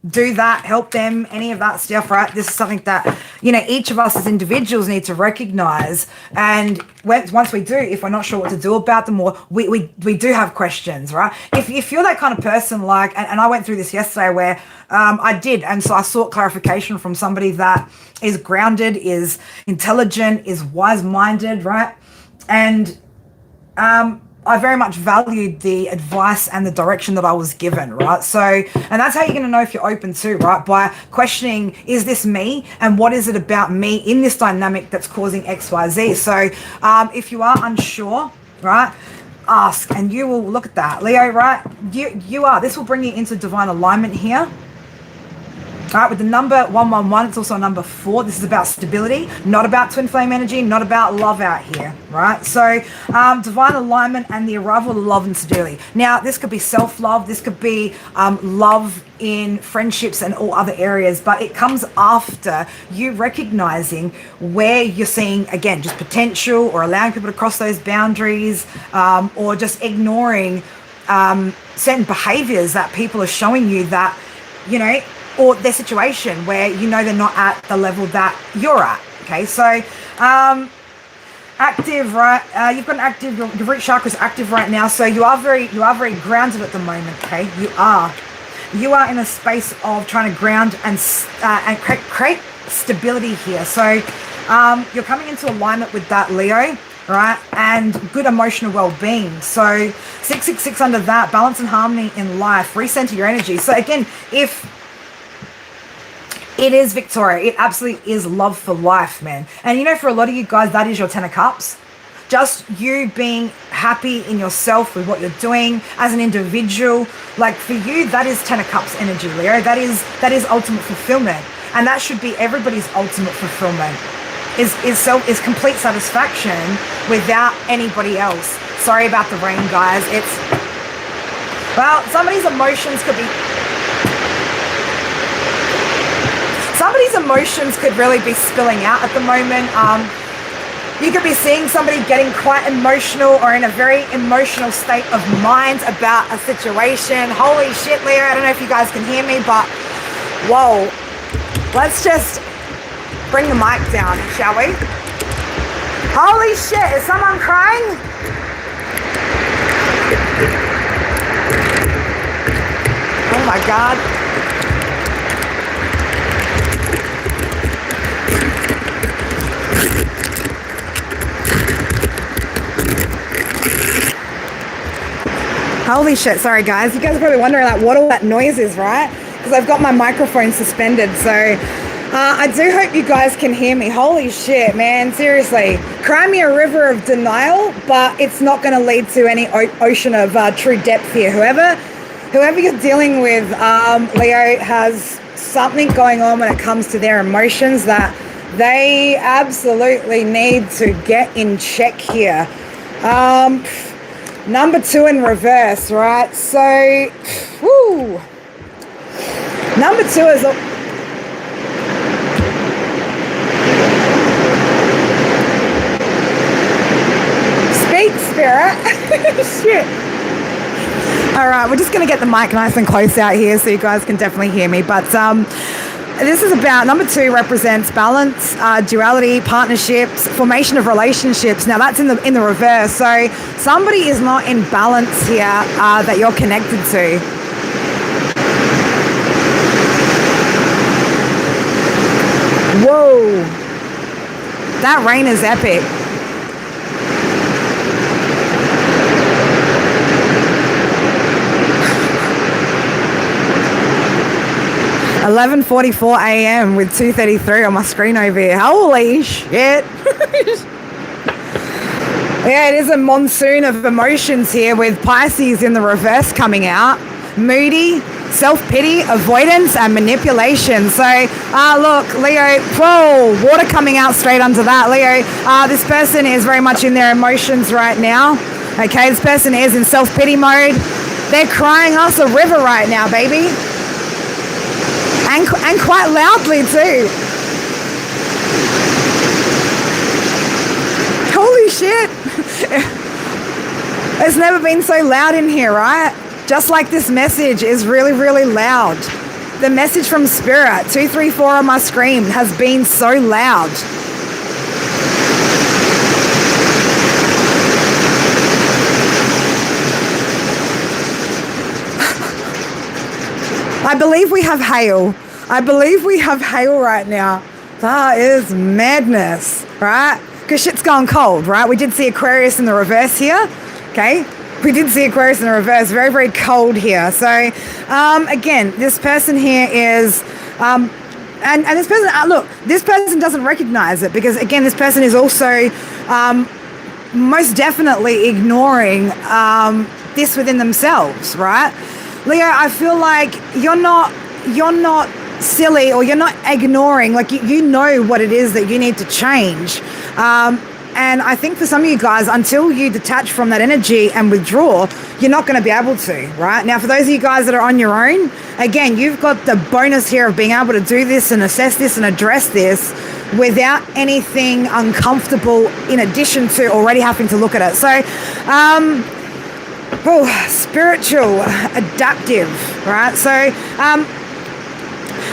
do that, help them, any of that stuff, right? This is something that, you know, each of us as individuals need to recognize. And once we do, if we're not sure what to do about them, or we do have questions, right? If you're that kind of person, like, and I went through this yesterday where I did, and so I sought clarification from somebody that is grounded, is intelligent, is wise-minded, right? And I very much valued the advice and the direction that I was given, right? So, and that's how you're going to know if you're open to, right? By questioning, is this me? And what is it about me in this dynamic that's causing X, Y, Z? So if you are unsure, right, ask, and you will look at that. Leo, right? This will bring you into divine alignment here. All right, with the number 111, it's also a number 4. This is about stability, not about twin flame energy, not about love out here, right? So divine alignment and the arrival of love and stability. Now, this could be self-love. This could be love in friendships and all other areas, but it comes after you recognizing where you're seeing, again, just potential, or allowing people to cross those boundaries, or just ignoring certain behaviors that people are showing you that, you know, or their situation where you know they're not at the level that you're at. Okay, so active, right? You've got an active, your root chakra is active right now, so you are very grounded at the moment. Okay, you are in a space of trying to ground and create stability here. So you're coming into alignment with that, Leo, right? And good emotional well-being. So 666 under that, balance and harmony in life, recenter your energy. So again, if it is Victoria, it absolutely is love for life, man. And you know, for a lot of you guys, that is your 10 of cups. Just you being happy in yourself with what you're doing as an individual. Like for you, that is 10 of cups energy, Leo. That is ultimate fulfillment. And that should be everybody's ultimate fulfillment. Is complete satisfaction without anybody else. Sorry about the rain, guys. Well, somebody's emotions could be... Somebody's emotions could really be spilling out at the moment. You could be seeing somebody getting quite emotional or in a very emotional state of mind about a situation. Holy shit, Leo, I don't know if you guys can hear me, but whoa. Let's just bring the mic down, shall we? Holy shit, is someone crying? Oh my God. Holy shit, sorry guys. You guys are probably wondering like what all that noise is, right? Because I've got my microphone suspended. So I do hope you guys can hear me. Holy shit, man. Seriously. Cry me a river of denial, but it's not going to lead to any ocean of true depth here. Whoever you're dealing with, Leo, has something going on when it comes to their emotions that they absolutely need to get in check here. Number 2 in reverse, right? So, whoo. Number 2 is... Speak, spirit. Shit. All right, we're just going to get the mic nice and close out here so you guys can definitely hear me. But this is about, number 2 represents balance, duality, partnerships, formation of relationships. Now that's in the reverse. So somebody is not in balance here that you're connected to. Whoa. That rain is epic. $11:44 a.m. with 2:33 on my screen over here. Holy shit. Yeah, it is a monsoon of emotions here with Pisces in the reverse coming out. Moody, self-pity, avoidance, and manipulation. So, look, Leo, whoa, water coming out straight under that. Leo, this person is very much in their emotions right now. Okay, this person is in self-pity mode. They're crying us a river right now, baby. And quite loudly too. holy shit. It's never been so loud in here, right? Just like this message is really, really loud. The message from Spirit, 234 on my screen, has been so loud. I believe we have hail. I believe we have hail right now. That is madness, right? Because shit's gone cold, right? We did see Aquarius in the reverse here, okay? We did see Aquarius in the reverse, very, very cold here. So, again, this person here is, and this person, look, this person doesn't recognize it because, again, this person is also most definitely ignoring this within themselves, right? Leo, I feel like you're not silly, or you're not ignoring, like you know what it is that you need to change. And I think for some of you guys, until you detach from that energy and withdraw, you're not going to be able to, right? Now, for those of you guys that are on your own, again, you've got the bonus here of being able to do this and assess this and address this without anything uncomfortable in addition to already having to look at it. So, spiritual, adaptive, right? So,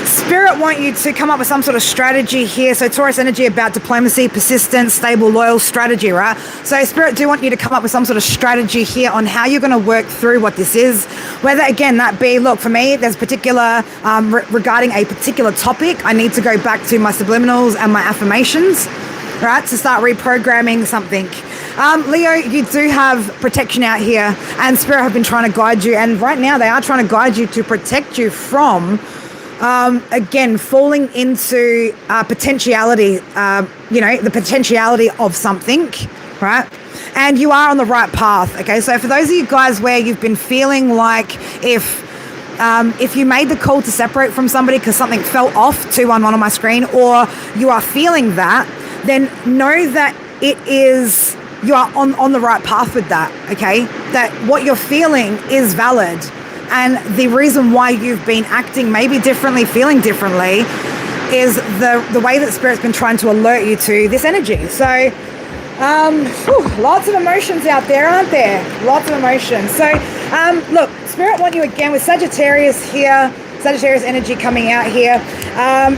Spirit want you to come up with some sort of strategy here. So Taurus energy about diplomacy, persistent, stable, loyal strategy, right? So Spirit do want you to come up with some sort of strategy here on how you're going to work through what this is. Whether, again, that be, look, for me, there's particular, regarding a particular topic, I need to go back to my subliminals and my affirmations, right, to start reprogramming something. Leo, you do have protection out here, and Spirit have been trying to guide you, and right now they are trying to guide you to protect you from again, falling into potentiality, the potentiality of something, right? And you are on the right path, okay? So for those of you guys where you've been feeling like if you made the call to separate from somebody because something fell off 211 on my screen, or you are feeling that, then know that you are on the right path with that, okay? That what you're feeling is valid. And the reason why you've been acting maybe differently, feeling differently, is the way that Spirit's been trying to alert you to this energy. So, lots of emotions out there, aren't there? Lots of emotions. So, look, Spirit want you again with Sagittarius here, Sagittarius energy coming out here.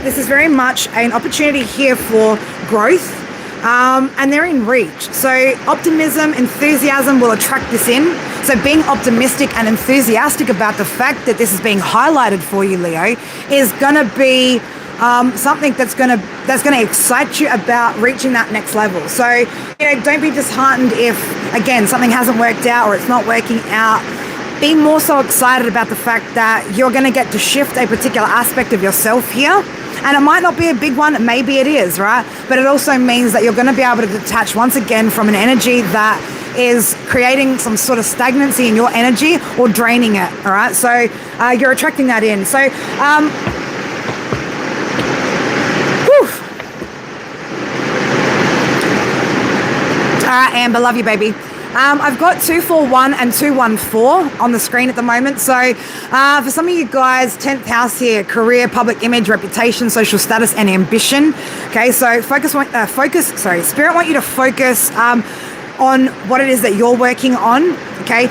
This is very much an opportunity here for growth. And they're in reach. So optimism, enthusiasm will attract this in. So being optimistic and enthusiastic about the fact that this is being highlighted for you, Leo, is going to be something that's going to excite you about reaching that next level. So, don't be disheartened if, again, something hasn't worked out or it's not working out. Be more so excited about the fact that you're going to get to shift a particular aspect of yourself here. And it might not be a big one, maybe it is, right? But it also means that you're going to be able to detach once again from an energy that is creating some sort of stagnancy in your energy or draining it, all right? So you're attracting that in. So, all right, Amber, love you, baby. I've got 241 and 214 on the screen at the moment. So for some of you guys, 10th house here, career, public image, reputation, social status, and ambition. Okay, so Spirit want you to focus on what it is that you're working on. Okay,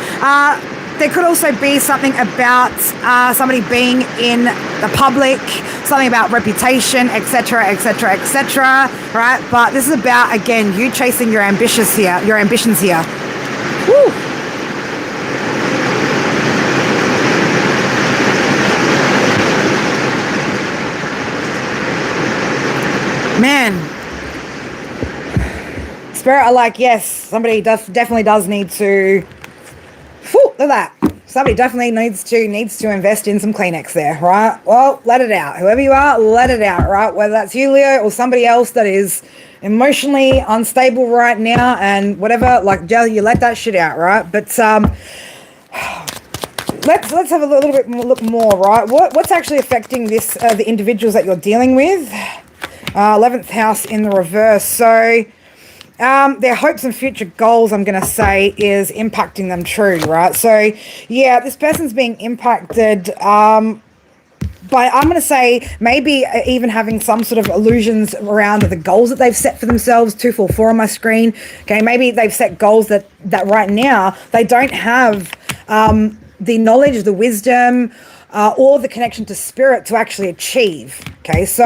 there could also be something about somebody being in the public, something about reputation, etc., etc., etc. Right? But this is about, again, you chasing your ambitions here. Woo. Man, Spirit are like, yes, somebody definitely does need to. Look at that. Somebody definitely needs to invest in some Kleenex there, right? Well, let it out. Whoever you are, let it out, right? Whether that's you, Leo, or somebody else that is emotionally unstable right now and whatever, like, you let that shit out, right? But let's have a little bit more, look more, right? What's actually affecting this the individuals that you're dealing with? 11th house in the reverse. So their hopes and future goals, I'm going to say, is impacting them true, right? So, yeah, this person's being impacted But I'm going to say maybe even having some sort of illusions around the goals that they've set for themselves. 244 on my screen. Okay, maybe they've set goals that right now they don't have the knowledge, the wisdom, or the connection to spirit to actually achieve. Okay, so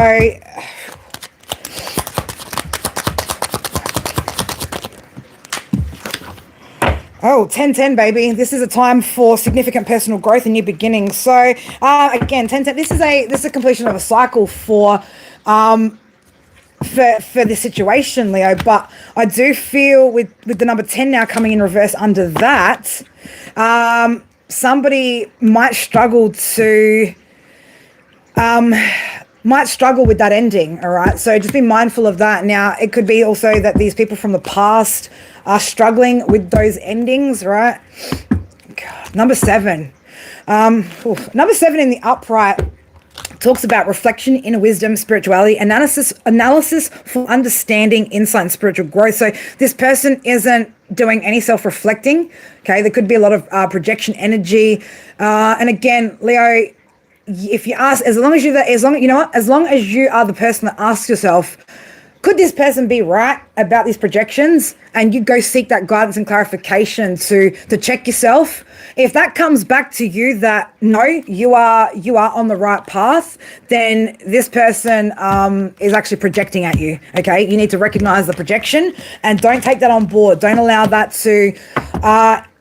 oh, 10-10, baby. This is a time for significant personal growth and new beginnings. So again, 10-10, this is a completion of a cycle for this situation, Leo. But I do feel with the number 10 now coming in reverse under that, somebody might struggle with that ending. All right, so just be mindful of that. Now it could be also that these people from the past are struggling with those endings, right? God, number 7. Number 7 in the upright talks about reflection, inner wisdom, spirituality, analysis for understanding, insight, and spiritual growth. So this person isn't doing any self-reflecting. Okay, there could be a lot of projection energy, and again, Leo, if you ask, as long as you are the person that asks yourself, could this person be right about these projections? And you go seek that guidance and clarification to check yourself. If that comes back to you that no, you are on the right path, then this person is actually projecting at you. Okay, you need to recognize the projection and don't take that on board. Don't allow that to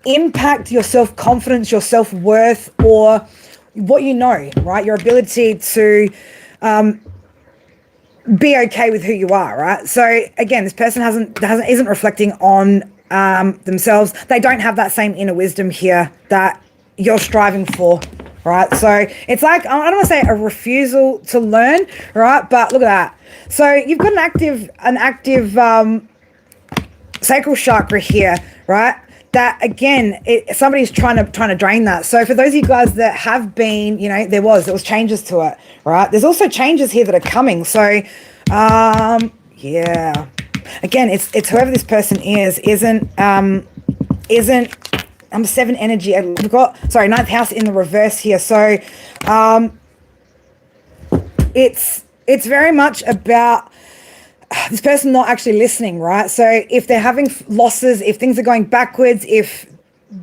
impact your self-confidence, your self-worth, or what you know, right? Your ability to be okay with who you are, right? So again, this person isn't reflecting on themselves. They don't have that same inner wisdom here that you're striving for, right? So it's like, I don't want to say a refusal to learn, right? But look at that. So you've got an active sacral chakra here, right? That again, somebody's trying to drain that. So for those of you guys that have been, there was changes to it, right? There's also changes here that are coming. So, yeah. Again, it's whoever this person isn't number 7 energy. We've got ninth house in the reverse here. So, it's very much about this person not actually listening, right? So if they're having losses, if things are going backwards, if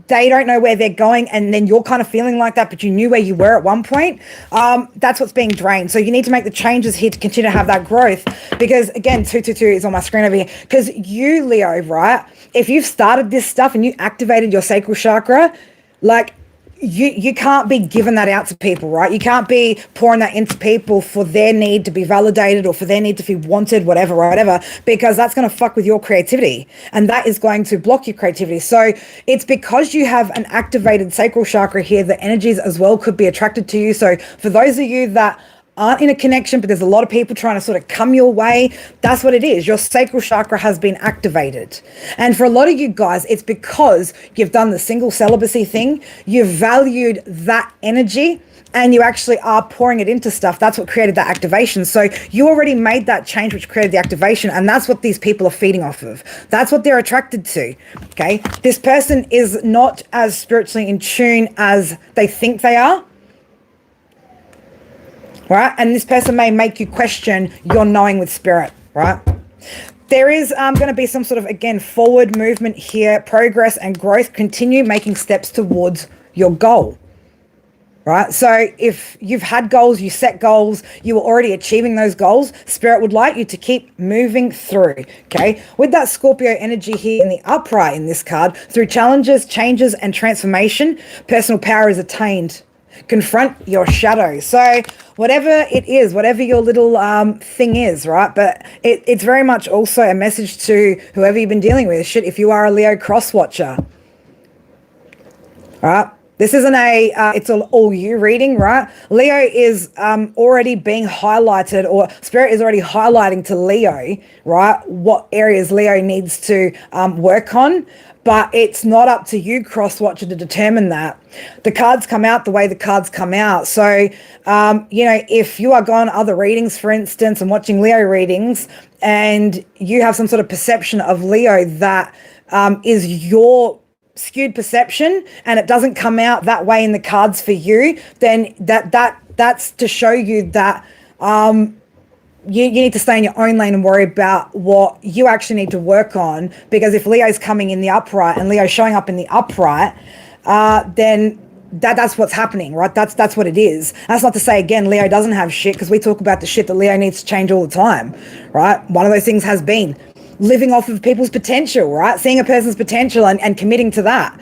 they don't know where they're going, and then you're kind of feeling like that, but you knew where you were at one point, that's what's being drained. So you need to make the changes here to continue to have that growth. Because again, 222 is on my screen over here. Because you, Leo, right? If you've started this stuff and you activated your sacral chakra, like, you can't be giving that out to people, right? You can't be pouring that into people for their need to be validated or for their need to be wanted, whatever, because that's going to fuck with your creativity, and that is going to block your creativity. So it's because you have an activated sacral chakra here that energies as well could be attracted to you. So for those of you that aren't in a connection, but there's a lot of people trying to sort of come your way, that's what it is. Your sacral chakra has been activated. And for a lot of you guys, it's because you've done the single celibacy thing, you've valued that energy, and you actually are pouring it into stuff. That's what created that activation. So you already made that change, which created the activation, and that's what these people are feeding off of. That's what they're attracted to, okay? This person is not as spiritually in tune as they think they are, right? And this person may make you question your knowing with spirit, right? There is going to be some sort of, again, forward movement here, progress and growth. Continue making steps towards your goal, right? So if you've had goals, you set goals, you were already achieving those goals, spirit would like you to keep moving through, okay? With that Scorpio energy here in the upright in this card, through challenges, changes, and transformation, personal power is attained. Confront your shadow. So whatever it is, whatever your little thing is, right? But it's very much also a message to whoever you've been dealing with. Shit, if you are a Leo cross watcher, right? This isn't it's an all you reading, right? Leo is already being highlighted, or spirit is already highlighting to Leo, right? What areas Leo needs to work on. But it's not up to you, cross-watcher, to determine that. The cards come out the way the cards come out. So, if you are going other readings, for instance, and watching Leo readings, and you have some sort of perception of Leo that is your skewed perception, and it doesn't come out that way in the cards for you, then that that's to show you that you need to stay in your own lane and worry about what you actually need to work on. Because if Leo's coming in the upright and Leo's showing up in the upright, then that's what's happening, right? That's what it is. That's not to say, again, Leo doesn't have shit, because we talk about the shit that Leo needs to change all the time, right? One of those things has been living off of people's potential, right? Seeing a person's potential and committing to that.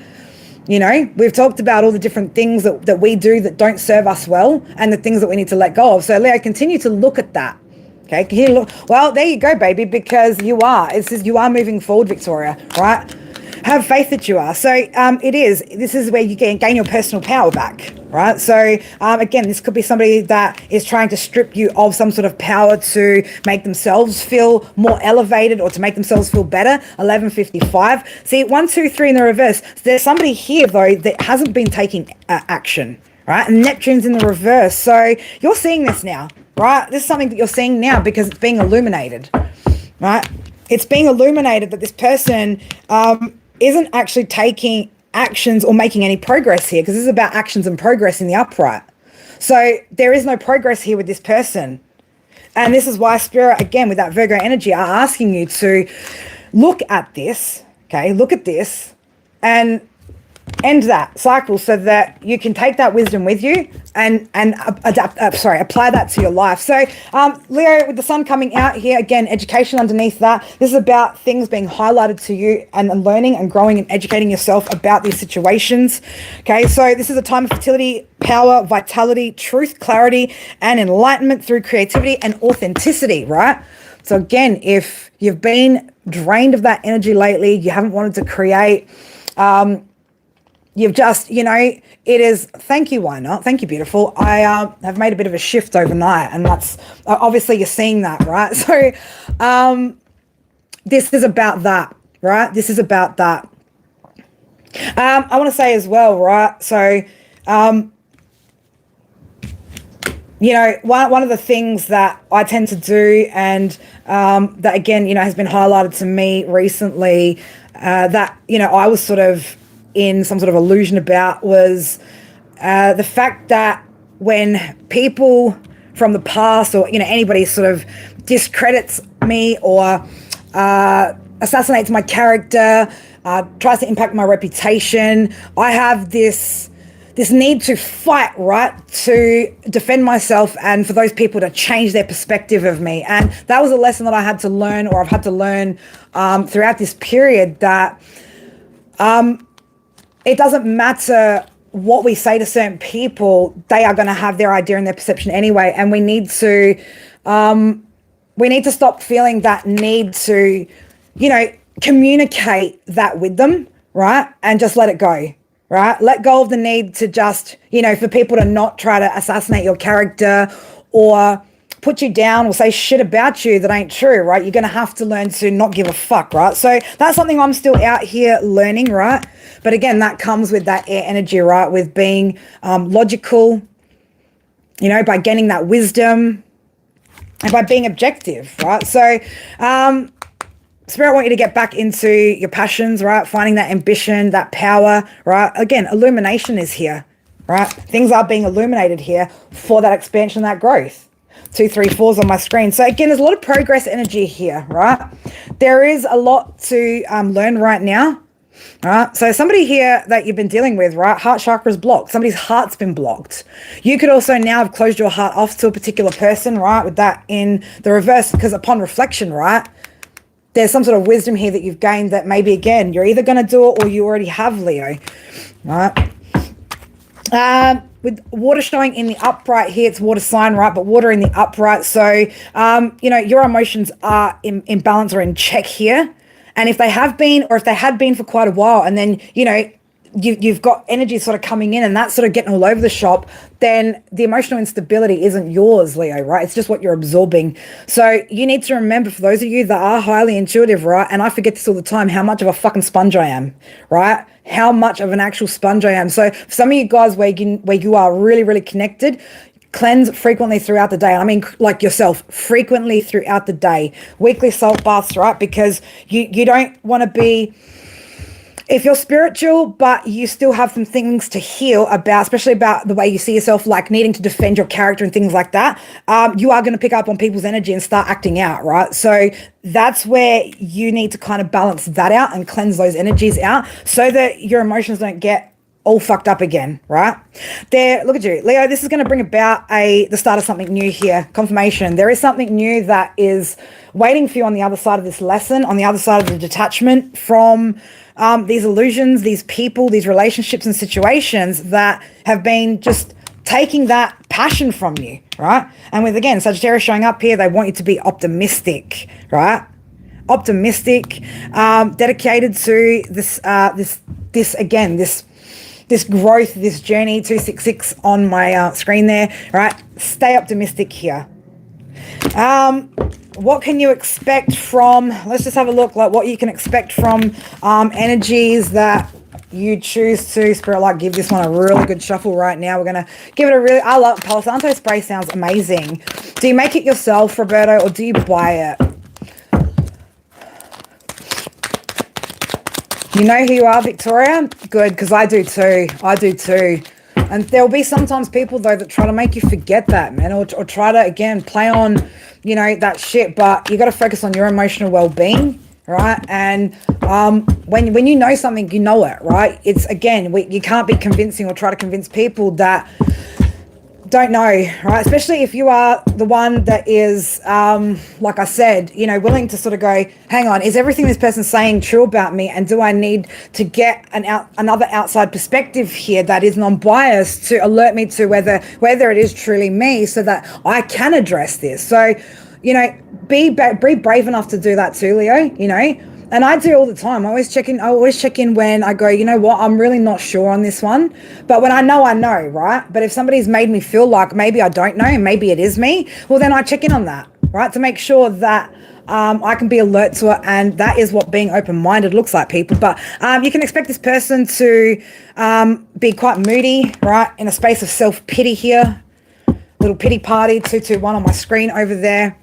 You know, we've talked about all the different things that we do that don't serve us well, and the things that we need to let go of. So Leo, continue to look at that. Okay, can you look? Well, there you go, baby, because you are. You are moving forward, Victoria, right? Have faith that you are. So this is where you gain your personal power back, right? So again, this could be somebody that is trying to strip you of some sort of power to make themselves feel more elevated or to make themselves feel better. 1155. See, 1, 2, 3 in the reverse. So there's somebody here, though, that hasn't been taking action, right? And Neptune's in the reverse. So you're seeing this now, right? This is something that you're seeing now because it's being illuminated, right? It's being illuminated that this person isn't actually taking actions or making any progress here, because this is about actions and progress in the upright. So there is no progress here with this person. And this is why Spirit, again, with that Virgo energy, are asking you to look at this, okay? Look at this and end that cycle so that you can take that wisdom with you and apply that to your life. So Leo, with the sun coming out here, again, education underneath that. This is about things being highlighted to you and learning and growing and educating yourself about these situations. Okay, so this is a time of fertility, power, vitality, truth, clarity, and enlightenment through creativity and authenticity, right? So again, if you've been drained of that energy lately, you haven't wanted to create, you've just, it is, thank you, why not? Thank you, beautiful. I have made a bit of a shift overnight, and that's, obviously you're seeing that, right? So this is about that, right? This is about that. I want to say as well, right? So, one of the things that I tend to do, and that, again, has been highlighted to me recently, that, I was sort of in some sort of illusion about, was the fact that when people from the past, or anybody sort of discredits me or assassinates my character, tries to impact my reputation, I have this need to fight, right, to defend myself and for those people to change their perspective of me. And that was a lesson that I had to learn, or I've had to learn throughout this period, that it doesn't matter what we say to certain people, they are going to have their idea and their perception anyway. And we need to stop feeling that need to, communicate that with them, right? And just let it go, right? Let go of the need to just, for people to not try to assassinate your character or put you down or say shit about you that ain't true, right? You're going to have to learn to not give a fuck, right? So that's something I'm still out here learning, right? But again, that comes with that air energy, right? With being logical, by gaining that wisdom and by being objective, right? So Spirit, I want you to get back into your passions, right? Finding that ambition, that power, right? Again, illumination is here, right? Things are being illuminated here for that expansion, that growth. 2, 3, 4s on my screen. So again, there's a lot of progress energy here, right? There is a lot to learn right now, right? So somebody here that you've been dealing with, right? Heart chakra is blocked. Somebody's heart's been blocked. You could also now have closed your heart off to a particular person, right? With that in the reverse, because upon reflection, right? There's some sort of wisdom here that you've gained that maybe, again, you're either going to do it or you already have, Leo, right? With water showing in the upright here, it's water sign, right? But water in the upright. So, your emotions are in balance or in check here. And if they have been, or if they had been for quite a while, and then, you've got energy sort of coming in and that's sort of getting all over the shop, then the emotional instability isn't yours, Leo, right? It's just what you're absorbing. So you need to remember, for those of you that are highly intuitive, right? And I forget this all the time, how much of a fucking sponge I am, right? How much of an actual sponge I am. So for some of you guys where you are really, really connected, cleanse frequently throughout the day. I mean, like yourself, frequently throughout the day. Weekly salt baths, right? Because you don't want to be If you're spiritual, but you still have some things to heal about, especially about the way you see yourself, like needing to defend your character and things like that, you are going to pick up on people's energy and start acting out, right? So that's where you need to kind of balance that out and cleanse those energies out so that your emotions don't get all fucked up again, right? There, look at you, Leo. This is going to bring about the start of something new here. Confirmation. There is something new that is waiting for you on the other side of this lesson, on the other side of the detachment from these illusions, these people, these relationships and situations that have been just taking that passion from you, right? And with, again, Sagittarius showing up here, they want you to be optimistic, right? Optimistic, dedicated to this growth, this journey. 266 on my screen there, right? Stay optimistic here. What can you expect from, let's just have a look, like what you can expect from energies that you choose to, Spirit, like, give this one a really good shuffle right now. We're going to give it a really, I love Palo Santo spray, sounds amazing. Do you make it yourself, Roberto, or do you buy it? You know who you are, Victoria? Good, because I do too. I do too. And there'll be sometimes people, though, that try to make you forget that, man, or try to, again, play on, you know, that shit. But you got to focus on your emotional well-being, right? And when you know something, you know it, right? It's, again, you can't be convincing or try to convince people that don't know, right? Especially if you are the one that is, like I said, you know, willing to sort of go, hang on, is everything this person's saying true about me? And do I need to get another outside perspective here that is non-biased to alert me to whether it is truly me, so that I can address this? So, you know, be brave enough to do that too, Leo, you know. And I do all the time. I always check in when I go, you know what, I'm really not sure on this one. But when I know, right? But if somebody's made me feel like maybe I don't know and maybe it is me, well, then I check in on that, right? To make sure that I can be alert to it. And that is what being open-minded looks like, people. But you can expect this person to be quite moody, right? In a space of self-pity here. Little pity party, 221 on my screen over there.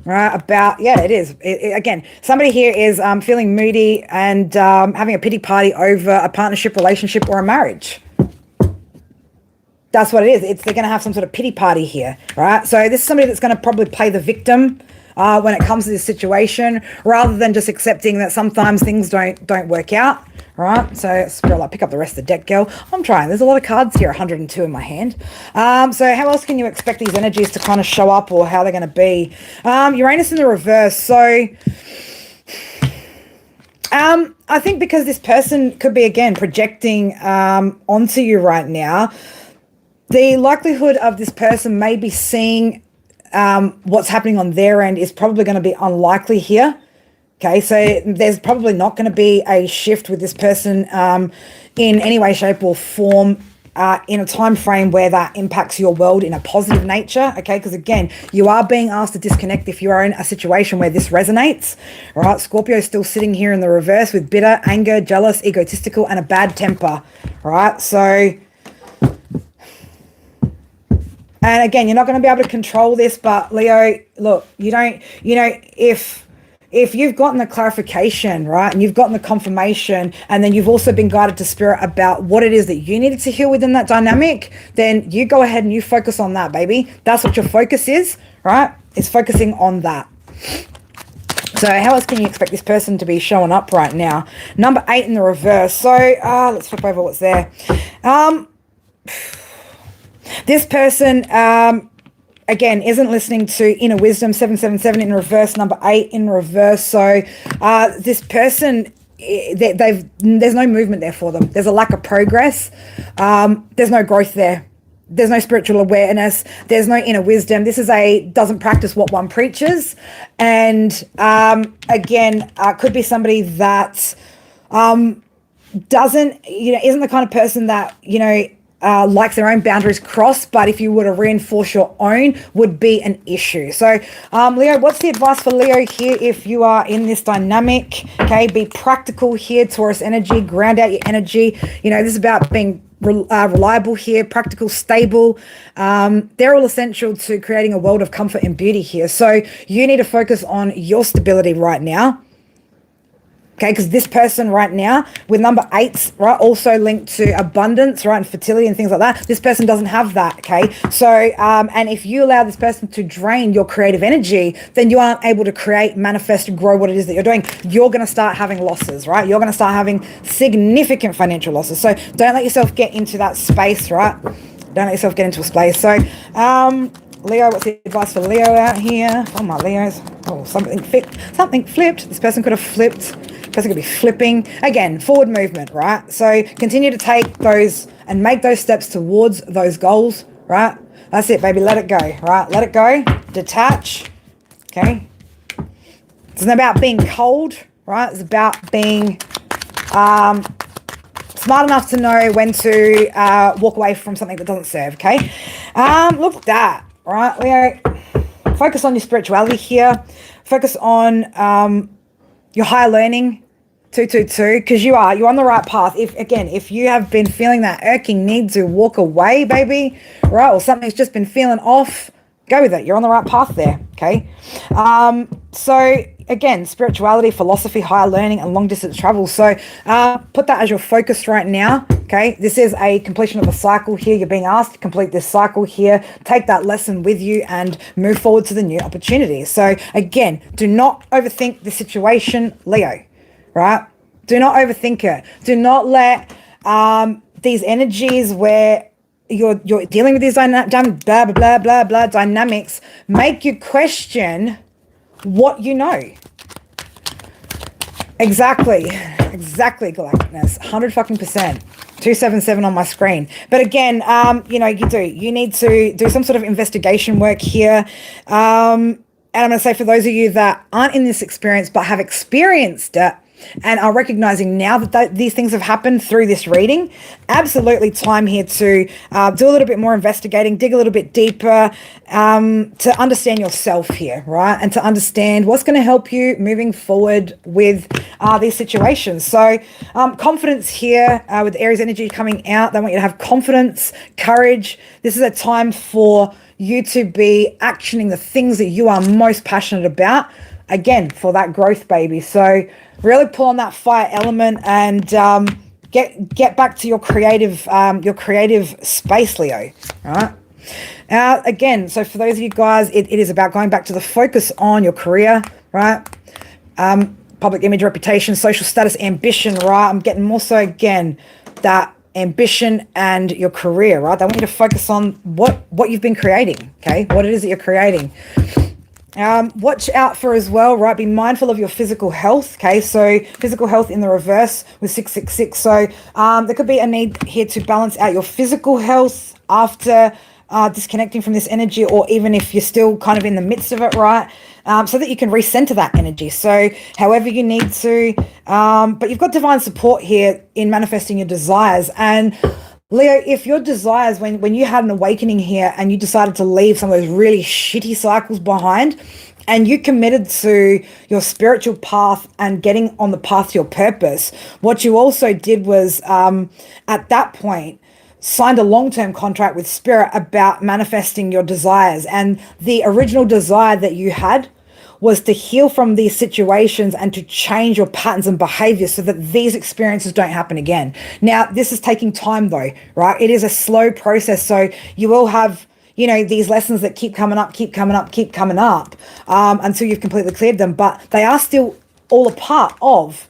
Right, about, yeah, it is. Again, somebody here is feeling moody and having a pity party over a partnership, relationship, or a marriage. That's what it is. They're going to have some sort of pity party here, right? So this is somebody that's going to probably play the victim when it comes to this situation, rather than just accepting that sometimes things don't work out, right? So Spirit, like, pick up the rest of the deck, girl. I'm trying. There's a lot of cards here, 102 in my hand. So how else can you expect these energies to kind of show up, or how they're going to be? Uranus in the reverse. So I think because this person could be, again, projecting onto you right now, the likelihood of this person maybe seeing what's happening on their end is probably going to be unlikely here. Okay, so there's probably not going to be a shift with this person in any way, shape, or form in a time frame where that impacts your world in a positive nature. Okay, because again, you are being asked to disconnect if you are in a situation where this resonates. All right, Scorpio is still sitting here in the reverse with bitter, anger, jealous, egotistical, and a bad temper. All right, so. And again, you're not going to be able to control this, but Leo, look, you don't, you know, if you've gotten the clarification, right, and you've gotten the confirmation, and then you've also been guided to Spirit about what it is that you needed to heal within that dynamic, then you go ahead and you focus on that, baby. That's what your focus is, right? It's focusing on that. So how else can you expect this person to be showing up right now? Number 8 in the reverse. So let's flip over what's there. This person, again, isn't listening to inner wisdom. 777 in reverse, number 8 in reverse. So this person, there's no movement there for them. There's a lack of progress. There's no growth there. There's no spiritual awareness. There's no inner wisdom. This is doesn't practice what one preaches. And again, could be somebody that doesn't, isn't the kind of person that, likes their own boundaries crossed, but if you were to reinforce your own, would be an issue. So, Leo, what's the advice for Leo here if you are in this dynamic? Okay, be practical here, Taurus energy, ground out your energy. This is about being reliable here, practical, stable. They're all essential to creating a world of comfort and beauty here. So you need to focus on your stability right now. Okay, because this person right now with number 8s, right, also linked to abundance, right, and fertility and things like that. This person doesn't have that, okay? So, and if you allow this person to drain your creative energy, then you aren't able to create, manifest, and grow what it is that you're doing. You're going to start having losses, right? You're going to start having significant financial losses. So don't let yourself get into that space, right? Don't let yourself get into a space. So, Leo, what's the advice for Leo out here? Oh, my Leos. Oh, something flipped. This person could have flipped. Person could be flipping. Again, forward movement, right? So continue to take those and make those steps towards those goals, right? That's it, baby. Let it go, right? Let it go. Detach, okay? It's not about being cold, right? It's about being smart enough to know when to walk away from something that doesn't serve, okay? Look at that, right? Leo, focus on your spirituality here. Focus on your higher learning, 222, because you're on the right path. If you have been feeling that irking need to walk away, baby, right, or something's just been feeling off, go with it. You're on the right path there, okay? So again, spirituality, philosophy, higher learning, and long distance travel. So put that as your focus right now, okay? This is a completion of a cycle here. You're being asked to complete this cycle here. Take that lesson with you and move forward to the new opportunities. So again, do not overthink the situation, Leo, right? Do not overthink it. Do not let these energies where you're dealing with these blah dynamics make you question what you know. Exactly, Galacticness, 100%. 277 on my screen. But again, you need to do some sort of investigation work here. And I'm going to say for those of you that aren't in this experience but have experienced it and are recognizing now that these things have happened through this reading, absolutely time here to do a little bit more investigating, dig a little bit deeper, to understand yourself here, right? And to understand what's going to help you moving forward with these situations. So confidence here with Aries energy coming out. They want you to have confidence, courage. This is a time for you to be actioning the things that you are most passionate about, again, for that growth, baby. So really pull on that fire element and get back to your creative space, Leo. All right. Again, so for those of you guys, it is about going back to the focus on your career, right? Public image, reputation, social status, ambition, right? I'm getting more so, again, that ambition and your career, right? They want you to focus on what you've been creating, okay? What it is that you're creating. Watch out for as well, right? Be mindful of your physical health, okay? So physical health in the reverse with 666. So there could be a need here to balance out your physical health after disconnecting from this energy, or even if you're still kind of in the midst of it, right? So that you can recenter that energy. So however you need to, but you've got divine support here in manifesting your desires. And Leo, if your desires, when you had an awakening here and you decided to leave some of those really shitty cycles behind and you committed to your spiritual path and getting on the path to your purpose, what you also did was at that point signed a long-term contract with spirit about manifesting your desires. And the original desire that you had was to heal from these situations and to change your patterns and behaviors so that these experiences don't happen again. Now, this is taking time though, right? It is a slow process. So you will have, these lessons that keep coming up until you've completely cleared them, but they are still all a part of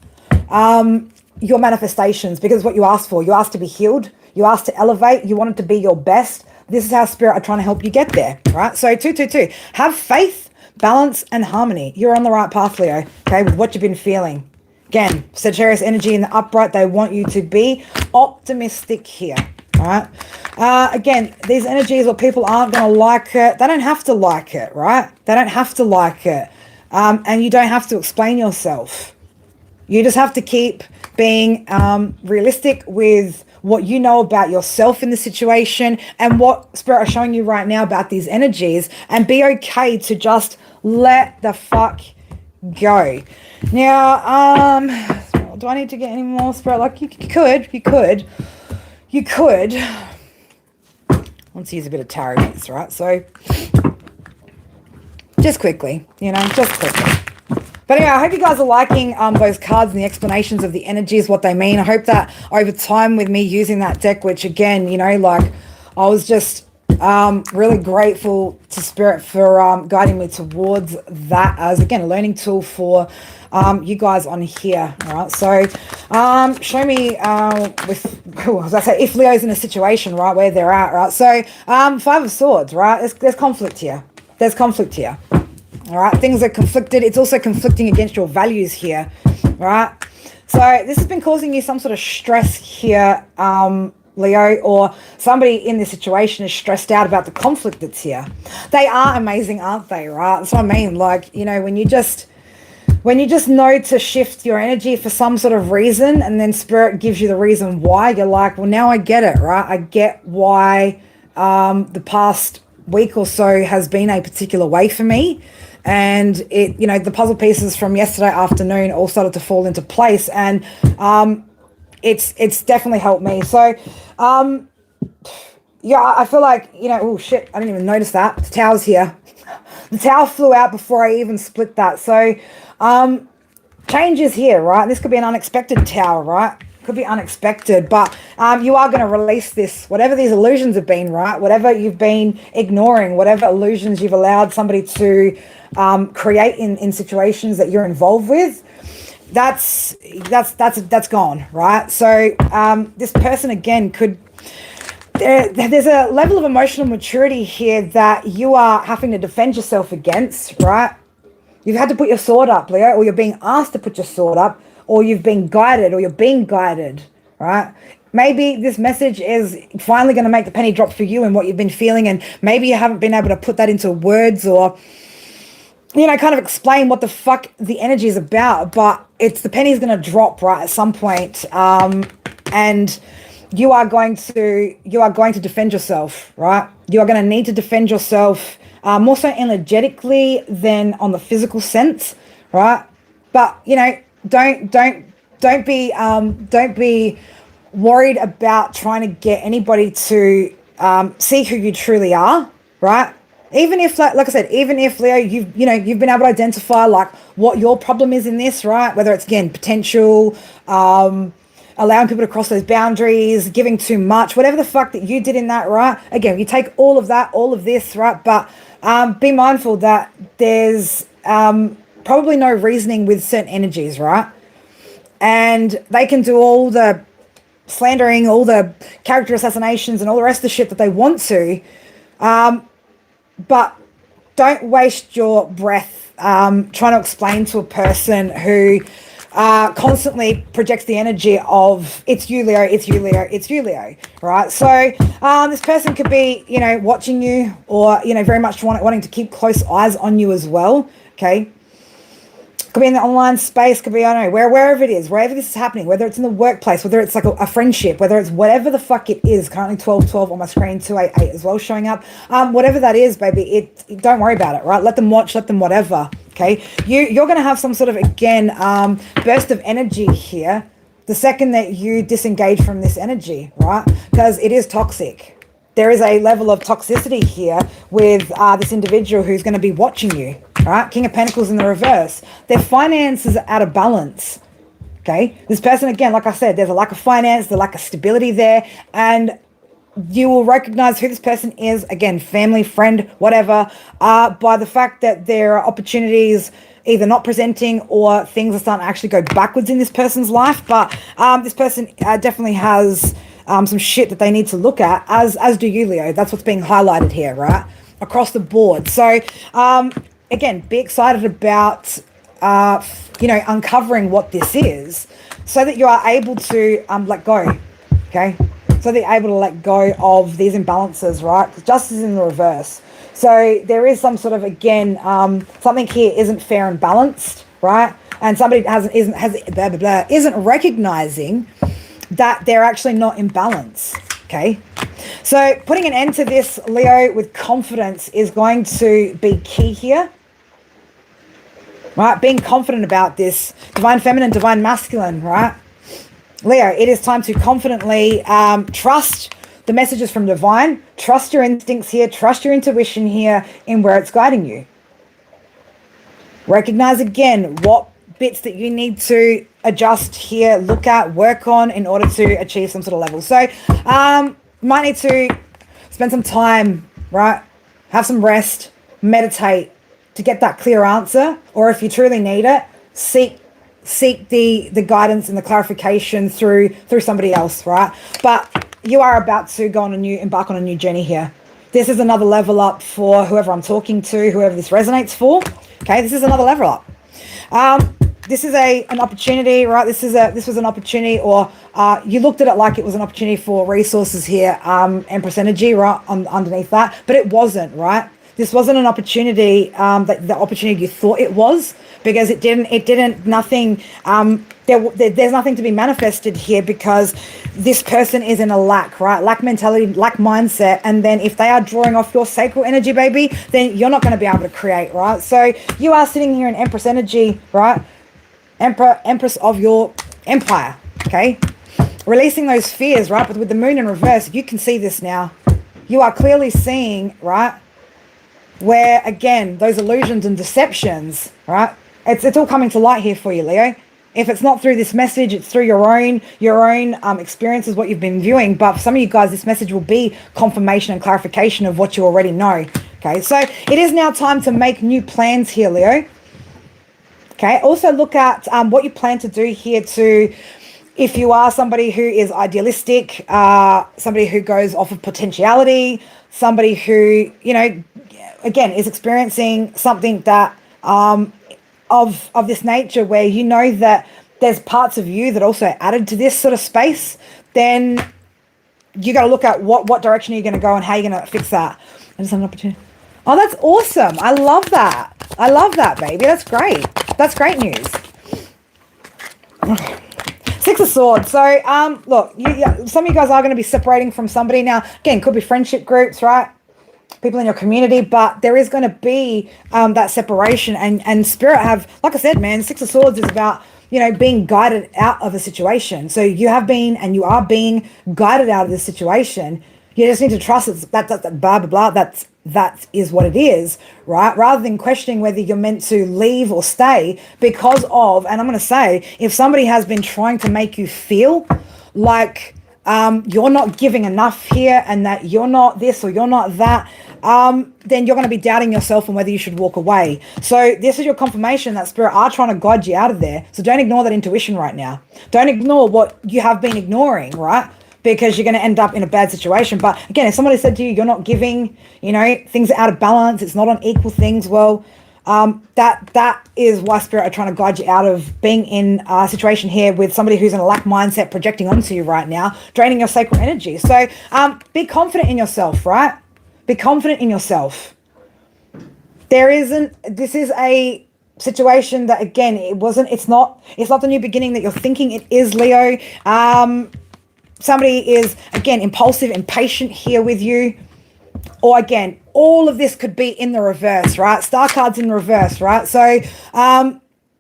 your manifestations, because what you asked for, you asked to be healed, you asked to elevate, you wanted to be your best. This is how spirit are trying to help you get there, right? So 222, have faith, balance, and harmony. You're on the right path, Leo, okay, with what you've been feeling. Again, Sagittarius energy in the upright, they want you to be optimistic here, all right? Again, these energies or people aren't going to like it. They don't have to like it, right? They don't have to like it. And you don't have to explain yourself. You just have to keep being realistic with what you know about yourself in the situation and what spirit are showing you right now about these energies, and be okay to just let the fuck go. Now, do I need to get any more spirit? Like you could. Let's use a bit of tarot piece, right? So just quickly, just quickly. But anyway, I hope you guys are liking those cards and the explanations of the energies, what they mean. I hope that over time with me using that deck, which again, you know, like I was just really grateful to Spirit for guiding me towards that as, again, a learning tool for you guys on here. All right, so show me as I say, if Leo's in a situation, right, where they're at, right? So Five of Swords, right? There's conflict here. There's conflict here. All right, things are conflicted. It's also conflicting against your values here, right? So this has been causing you some sort of stress here, Leo, or somebody in this situation is stressed out about the conflict that's here. They are amazing, aren't they, right? That's what I mean. Like, you know, when you just know to shift your energy for some sort of reason, and then Spirit gives you the reason why, you're like, well, now I get it, right? I get why the past week or so has been a particular way for me. And it, you know, the puzzle pieces from yesterday afternoon all started to fall into place, and it's definitely helped me. So yeah, I feel like, you know, oh shit, I didn't even notice that the tower's here. The tower flew out before I even split that. So change is here, right? This could be an unexpected tower, right? Could be unexpected, but you are going to release this, whatever these illusions have been, right? Whatever you've been ignoring, whatever illusions you've allowed somebody to create in situations that you're involved with, that's gone, right? So this person again could, there's a level of emotional maturity here that you are having to defend yourself against, right? You've had to put your sword up, Leo, or you're being asked to put your sword up, or you've been guided, or you're being guided, right? Maybe this message is finally going to make the penny drop for you and what you've been feeling, and maybe you haven't been able to put that into words or, you know, kind of explain what the fuck the energy is about, but the penny's going to drop, right, at some point, and you are going to defend yourself, right? You are going to need to defend yourself more so energetically than on the physical sense, right? But, you know, don't be worried about trying to get anybody to see who you truly are, right? Even if, like I said, even if, Leo, you've been able to identify like what your problem is in this, right? Whether it's, again, potential, allowing people to cross those boundaries, giving too much, whatever the fuck that you did in that, right? Again, you take all of that, all of this, right? But be mindful that there's probably no reasoning with certain energies, right? And they can do all the slandering, all the character assassinations and all the rest of the shit that they want to, but don't waste your breath trying to explain to a person who constantly projects the energy of it's you, Leo, it's you, Leo, it's you, Leo, right? So this person could be, you know, watching you, or, you know, very much wanting to keep close eyes on you as well, okay? Could be in the online space, could be, I don't know, wherever it is, wherever this is happening, whether it's in the workplace, whether it's like a friendship, whether it's whatever the fuck it is. Currently 1212 on my screen, 288 as well showing up. Whatever that is, baby, don't worry about it, right? Let them watch, let them whatever, okay? You're going to have some sort of, again, burst of energy here the second that you disengage from this energy, right? Because it is toxic. There is a level of toxicity here with this individual who's going to be watching you, right? King of Pentacles in the reverse. Their finances are out of balance, okay? This person, again, like I said, there's a lack of finance, there's a lack of stability there, and you will recognize who this person is, again, family, friend, whatever, by the fact that there are opportunities either not presenting or things are starting to actually go backwards in this person's life. But this person definitely has some shit that they need to look at, as do you, Leo. That's what's being highlighted here, right? Across the board. So, again, be excited about, uncovering what this is so that you are able to let go, okay? So that you're able to let go of these imbalances, right? Justice in the reverse. So there is some sort of, again, something here isn't fair and balanced, right? And somebody isn't recognizing that they're actually not in balance, okay? So putting an end to this, Leo, with confidence is going to be key here, right? Being confident about this, divine feminine, divine masculine, right? Leo, it is time to confidently trust the messages from divine, trust your instincts here, trust your intuition here in where it's guiding you. Recognize again what bits that you need to adjust here, look at, work on in order to achieve some sort of level. So might need to spend some time, right? Have some rest, meditate to get that clear answer. Or if you truly need it, seek the guidance and the clarification through somebody else, right? But you are about to embark on a new journey here. This is another level up for whoever I'm talking to, whoever this resonates for. Okay, this is another level up. This is an opportunity, right? This was an opportunity, or you looked at it like it was an opportunity for resources here, Empress energy, right, underneath that, but it wasn't, right? This wasn't an opportunity, that the opportunity you thought it was, because there's nothing to be manifested here, because this person is in a lack, right? Lack mentality, lack mindset. And then if they are drawing off your sacral energy, baby, then you're not going to be able to create, right? So you are sitting here in Empress energy, right? Empress of your empire, okay? Releasing those fears, right? But with the moon in reverse, you can see this now. You are clearly seeing, right? Where, again, those illusions and deceptions, right? It's all coming to light here for you, Leo. If it's not through this message, it's through your own experiences, what you've been viewing. But for some of you guys, this message will be confirmation and clarification of what you already know. Okay, so it is now time to make new plans here, Leo. Okay, also look at what you plan to do here to, if you are somebody who is idealistic, somebody who goes off of potentiality, somebody who, again, is experiencing something that of this nature, where you know that there's parts of you that also added to this sort of space, then you got to look at what direction you're going to go and how you're going to fix that. I just have an opportunity. Oh, that's awesome. I love that. I love that, baby. That's great. That's great news. Six of Swords. So, look, some of you guys are going to be separating from somebody. Now, again, could be friendship groups, right? People in your community, but there is going to be that separation, and spirit have, like I said, man, Six of Swords is about, being guided out of a situation. So you have been, and you are being guided out of this situation. You just need to trust that blah, blah, blah, that is what it is, right? Rather than questioning whether you're meant to leave or stay because of, and I'm going to say, if somebody has been trying to make you feel like you're not giving enough here, and that you're not this or you're not that, then you're going to be doubting yourself and whether you should walk away. So this is your confirmation that spirit are trying to guide you out of there. So don't ignore that intuition right now. Don't ignore what you have been ignoring, right? Because you're going to end up in a bad situation. But again, if somebody said to you, you're not giving, things are out of balance, it's not on equal things, well, that is why spirit are trying to guide you out of being in a situation here with somebody who's in a lack mindset projecting onto you right now, draining your sacral energy. So be confident in yourself, right? Be confident in yourself. This is a situation that, again, it's not the new beginning that you're thinking it is, Leo. Somebody is, again, impulsive, impatient here with you. Or again, all of this could be in the reverse, right? Star cards in reverse, right? So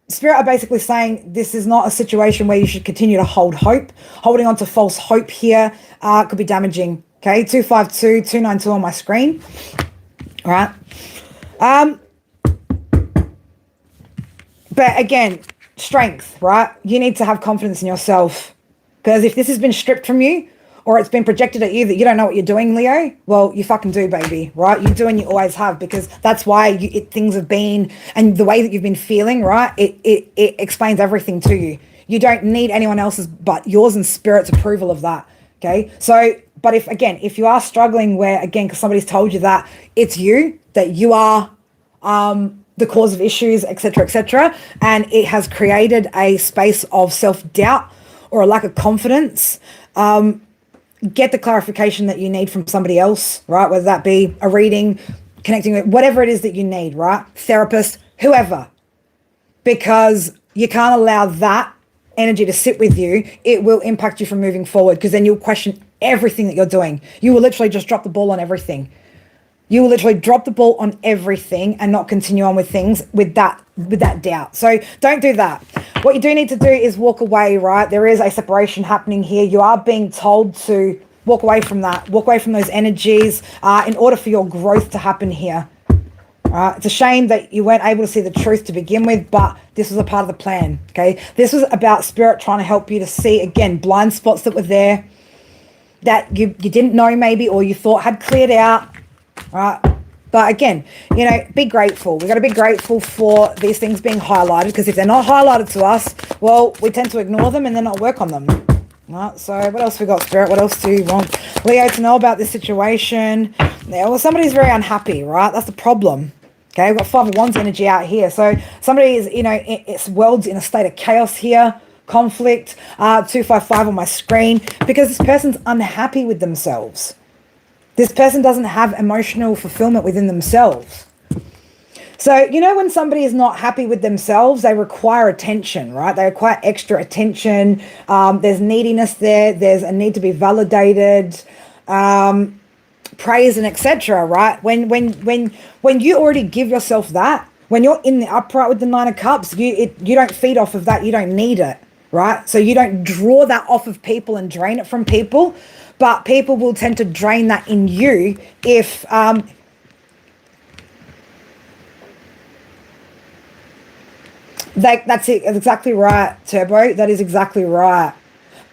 spirit are basically saying this is not a situation where you should continue to hold hope. Holding on to false hope here could be damaging. Okay, 252 292 on my screen. All right. But again, strength, right? You need to have confidence in yourself, because if this has been stripped from you, or it's been projected at you that you don't know what you're doing, Leo, well, you fucking do, baby, right? You do, and you always have, because that's why things have been, and the way that you've been feeling, right? It explains everything to you. You don't need anyone else's but yours and spirit's approval of that, okay? So, but if you are struggling where, again, because somebody's told you that it's you, that you are the cause of issues, etc., and it has created a space of self-doubt or a lack of confidence, get the clarification that you need from somebody else, right? Whether that be a reading, connecting with whatever it is that you need, right? Therapist, whoever, because you can't allow that energy to sit with you. It will impact you from moving forward, because then you'll question everything that you're doing. You will literally just drop the ball on everything. You will literally drop the ball on everything and not continue on with things with that doubt. So don't do that. What you do need to do is walk away, right? There is a separation happening here. You are being told to walk away from that, walk away from those energies in order for your growth to happen here. All It's a shame that you weren't able to see the truth to begin with, but this was a part of the plan, okay? This was about Spirit trying to help you to see, again, blind spots that were there that you didn't know maybe, or you thought had cleared out, right? But again, you know, be grateful. We've got to be grateful for these things being highlighted, because if they're not highlighted to us, well, we tend to ignore them and then not work on them. Right, so what else we got, Spirit? What else do you want Leo to know about this situation? Yeah, well, somebody's very unhappy, right? That's the problem. Okay, we've got Five of Wands energy out here. So somebody is, you know, it's world's in a state of chaos here, conflict, 255 on my screen, because this person's unhappy with themselves. This person doesn't have emotional fulfillment within themselves. So, you know, when somebody is not happy with themselves, they require attention, right? They require extra attention. There's neediness there. There's a need to be validated, praise, and etc. Right? When you already give yourself that, when you're in the upright with the Nine of Cups, you don't feed off of that. You don't need it, right? So you don't draw that off of people and drain it from people, but people will tend to drain that in you if that's it. That's exactly right, Turbo. That is exactly right.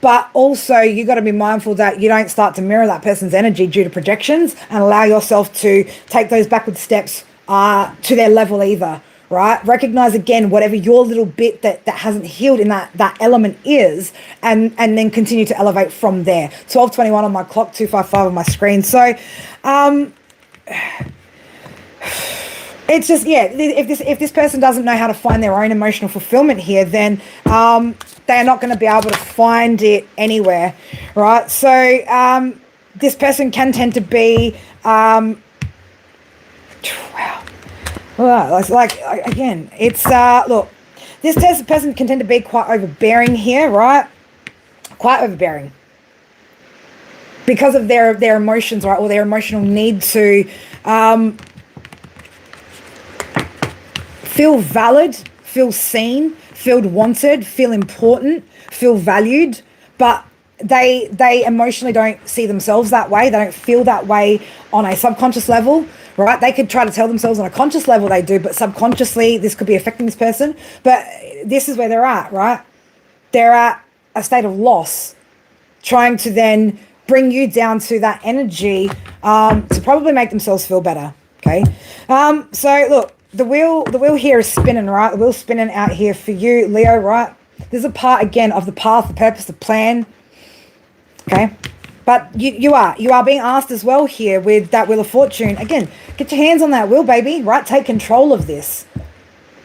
But also, you got to be mindful that you don't start to mirror that person's energy due to projections, and allow yourself to take those backward steps to their level either, right? Recognize, again, whatever your little bit that hasn't healed in that element is, and then continue to elevate from there. 12:21 on my clock, 255 on my screen. So, it's just, yeah, if this person doesn't know how to find their own emotional fulfillment here, then they're not going to be able to find it anywhere, right? So this person can tend to be, wow. Well, it's like, again, it's, look, this person can tend to be quite overbearing here, right? Quite overbearing. Because of their emotions, right? Or their emotional need to feel valid, feel seen, feel wanted, feel important, feel valued, but they emotionally don't see themselves that way. They don't feel that way on a subconscious level, right? They could try to tell themselves on a conscious level they do, but subconsciously this could be affecting this person. But this is where they're at, right? They're at a state of loss, trying to then bring you down to that energy to probably make themselves feel better, okay? So look, the wheel here is spinning, right? The wheel's spinning out here for you, Leo, right? There's a part, again, of the path, the purpose, the plan, okay? But you are being asked as well here with that Wheel of Fortune. Again, get your hands on that wheel, baby, right? Take control of this.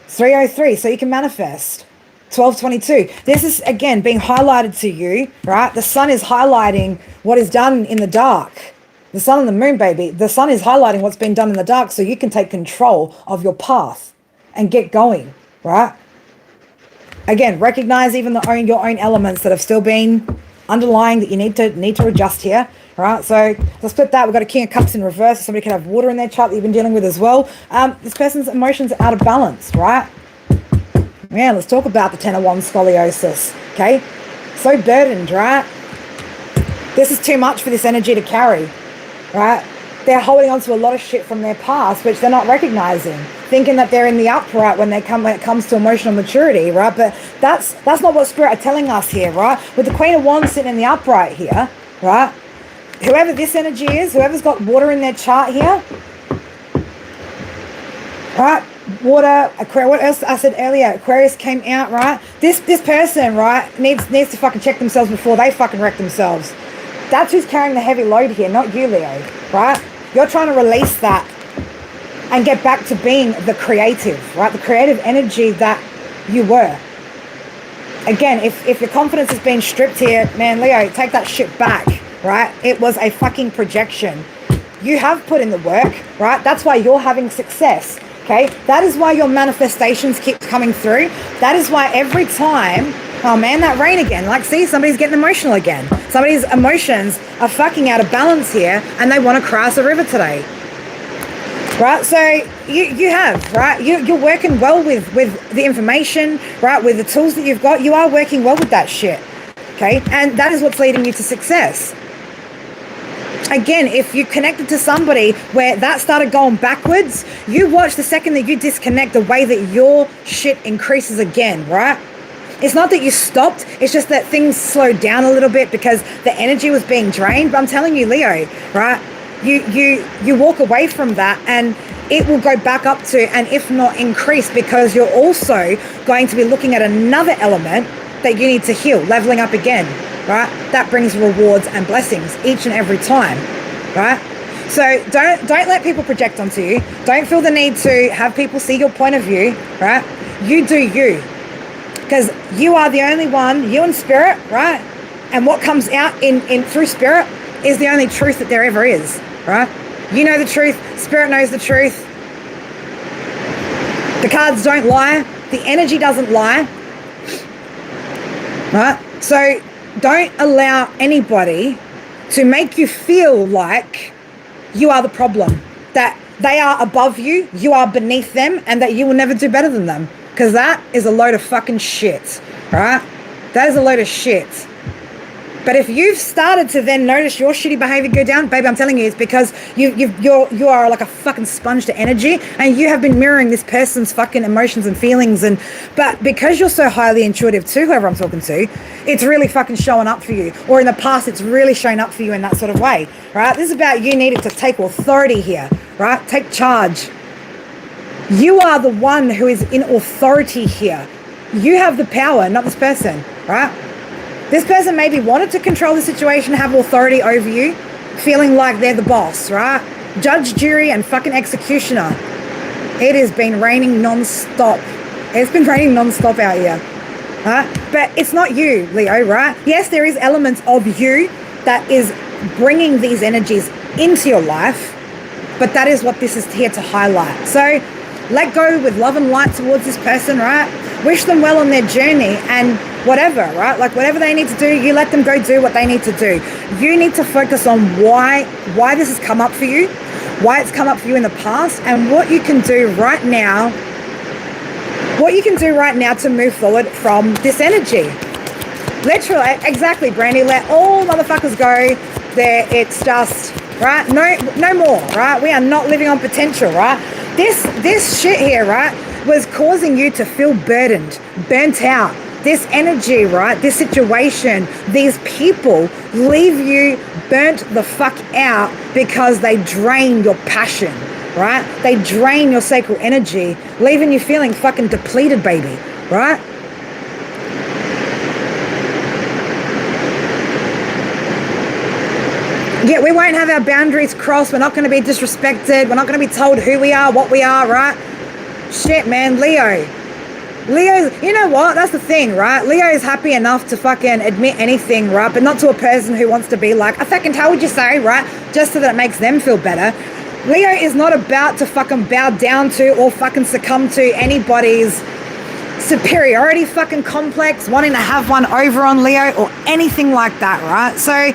303, so you can manifest. 1222. This is, again, being highlighted to you, right? The sun is highlighting what is done in the dark. The sun and the moon, baby. The sun is highlighting what's been done in the dark, so you can take control of your path and get going, right? Again, recognize even your own elements that have still been underlying that you need to adjust here, right? So let's split that. We've got a King of Cups in reverse. Somebody could have water in their chart that you've been dealing with as well. This person's emotions are out of balance, right? Yeah, let's talk about the Ten of Wands scoliosis, okay? So burdened, right? This is too much for this energy to carry, right? They're holding on to a lot of shit from their past, which they're not recognizing, thinking that they're in the upright when it comes to emotional maturity, right? But that's not what Spirit are telling us here, right? With the Queen of Wands sitting in the upright here, right? Whoever this energy is, whoever's got water in their chart here, right? Water, Aquarius, what else I said earlier? Aquarius came out, right? This person, right, needs to fucking check themselves before they fucking wreck themselves. That's who's carrying the heavy load here, not you, Leo, right? You're trying to release that and get back to being the creative, right? The creative energy that you were. Again, if your confidence is being stripped here, man, Leo, take that shit back, right? It was a fucking projection. You have put in the work, right? That's why you're having success, okay? That is why your manifestations keep coming through. That is why every time, oh man, that rain again. Like, see, somebody's getting emotional again. Somebody's emotions are fucking out of balance here and they want to cross a river today. Right, so you have, right, you're working well with the information, right, with the tools that you've got. You are working well with that shit, okay? And that is what's leading you to success. Again, if you connected to somebody where that started going backwards, you watch the second that you disconnect, the way that your shit increases again, right? It's not that you stopped, it's just that things slowed down a little bit because the energy was being drained. But I'm telling you, Leo, right? You walk away from that and it will go back up to, and if not increase, because you're also going to be looking at another element that you need to heal, leveling up again, right? That brings rewards and blessings each and every time, right? So don't let people project onto you. Don't feel the need to have people see your point of view, right? You do you, because you are the only one, you and spirit, right? And what comes out in through spirit is the only truth that there ever is, right? You know the truth, spirit knows the truth. The cards don't lie, the energy doesn't lie, right? So don't allow anybody to make you feel like you are the problem, that they are above you, you are beneath them, and that you will never do better than them. Because that is a load of fucking shit, right? That is a load of shit. But if you've started to then notice your shitty behavior go down, baby, I'm telling you, it's because you are like a fucking sponge to energy, and you have been mirroring this person's fucking emotions and feelings. But because you're so highly intuitive to whoever I'm talking to, it's really fucking showing up for you. Or in the past, it's really shown up for you in that sort of way, right? This is about you needing to take authority here, right? Take charge. You are the one who is in authority here. You have the power, not this person, right? This person maybe wanted to control the situation, have authority over you, feeling like they're the boss, right? Judge, jury, and fucking executioner. It has been raining non-stop. It's been raining non-stop out here, right? But it's not you, Leo, right? Yes, there is elements of you that is bringing these energies into your life, but that is what this is here to highlight. So let go with love and light towards this person, right? Wish them well on their journey, and whatever, right? Like whatever they need to do, you let them go do what they need to do. You need to focus on why this has come up for you, why it's come up for you in the past, and what you can do right now, to move forward from this energy. Literally, exactly, Brandy. Let all motherfuckers go. There, it's just, right? No more, right? We are not living on potential, right? This shit here, right, was causing you to feel burdened, burnt out. This energy, right, this situation, these people leave you burnt the fuck out because they drain your passion, right? They drain your sacral energy, leaving you feeling fucking depleted, baby, right? Yeah, we won't have our boundaries crossed. We're not going to be disrespected. We're not going to be told who we are, what we are, right? Shit, man, Leo's, you know what? That's the thing, right? Leo is happy enough to fucking admit anything, right? But not to a person who wants to be like, I fucking tell what you say, right? Just so that it makes them feel better. Leo is not about to fucking bow down to or fucking succumb to anybody's superiority fucking complex, wanting to have one over on Leo or anything like that, right? So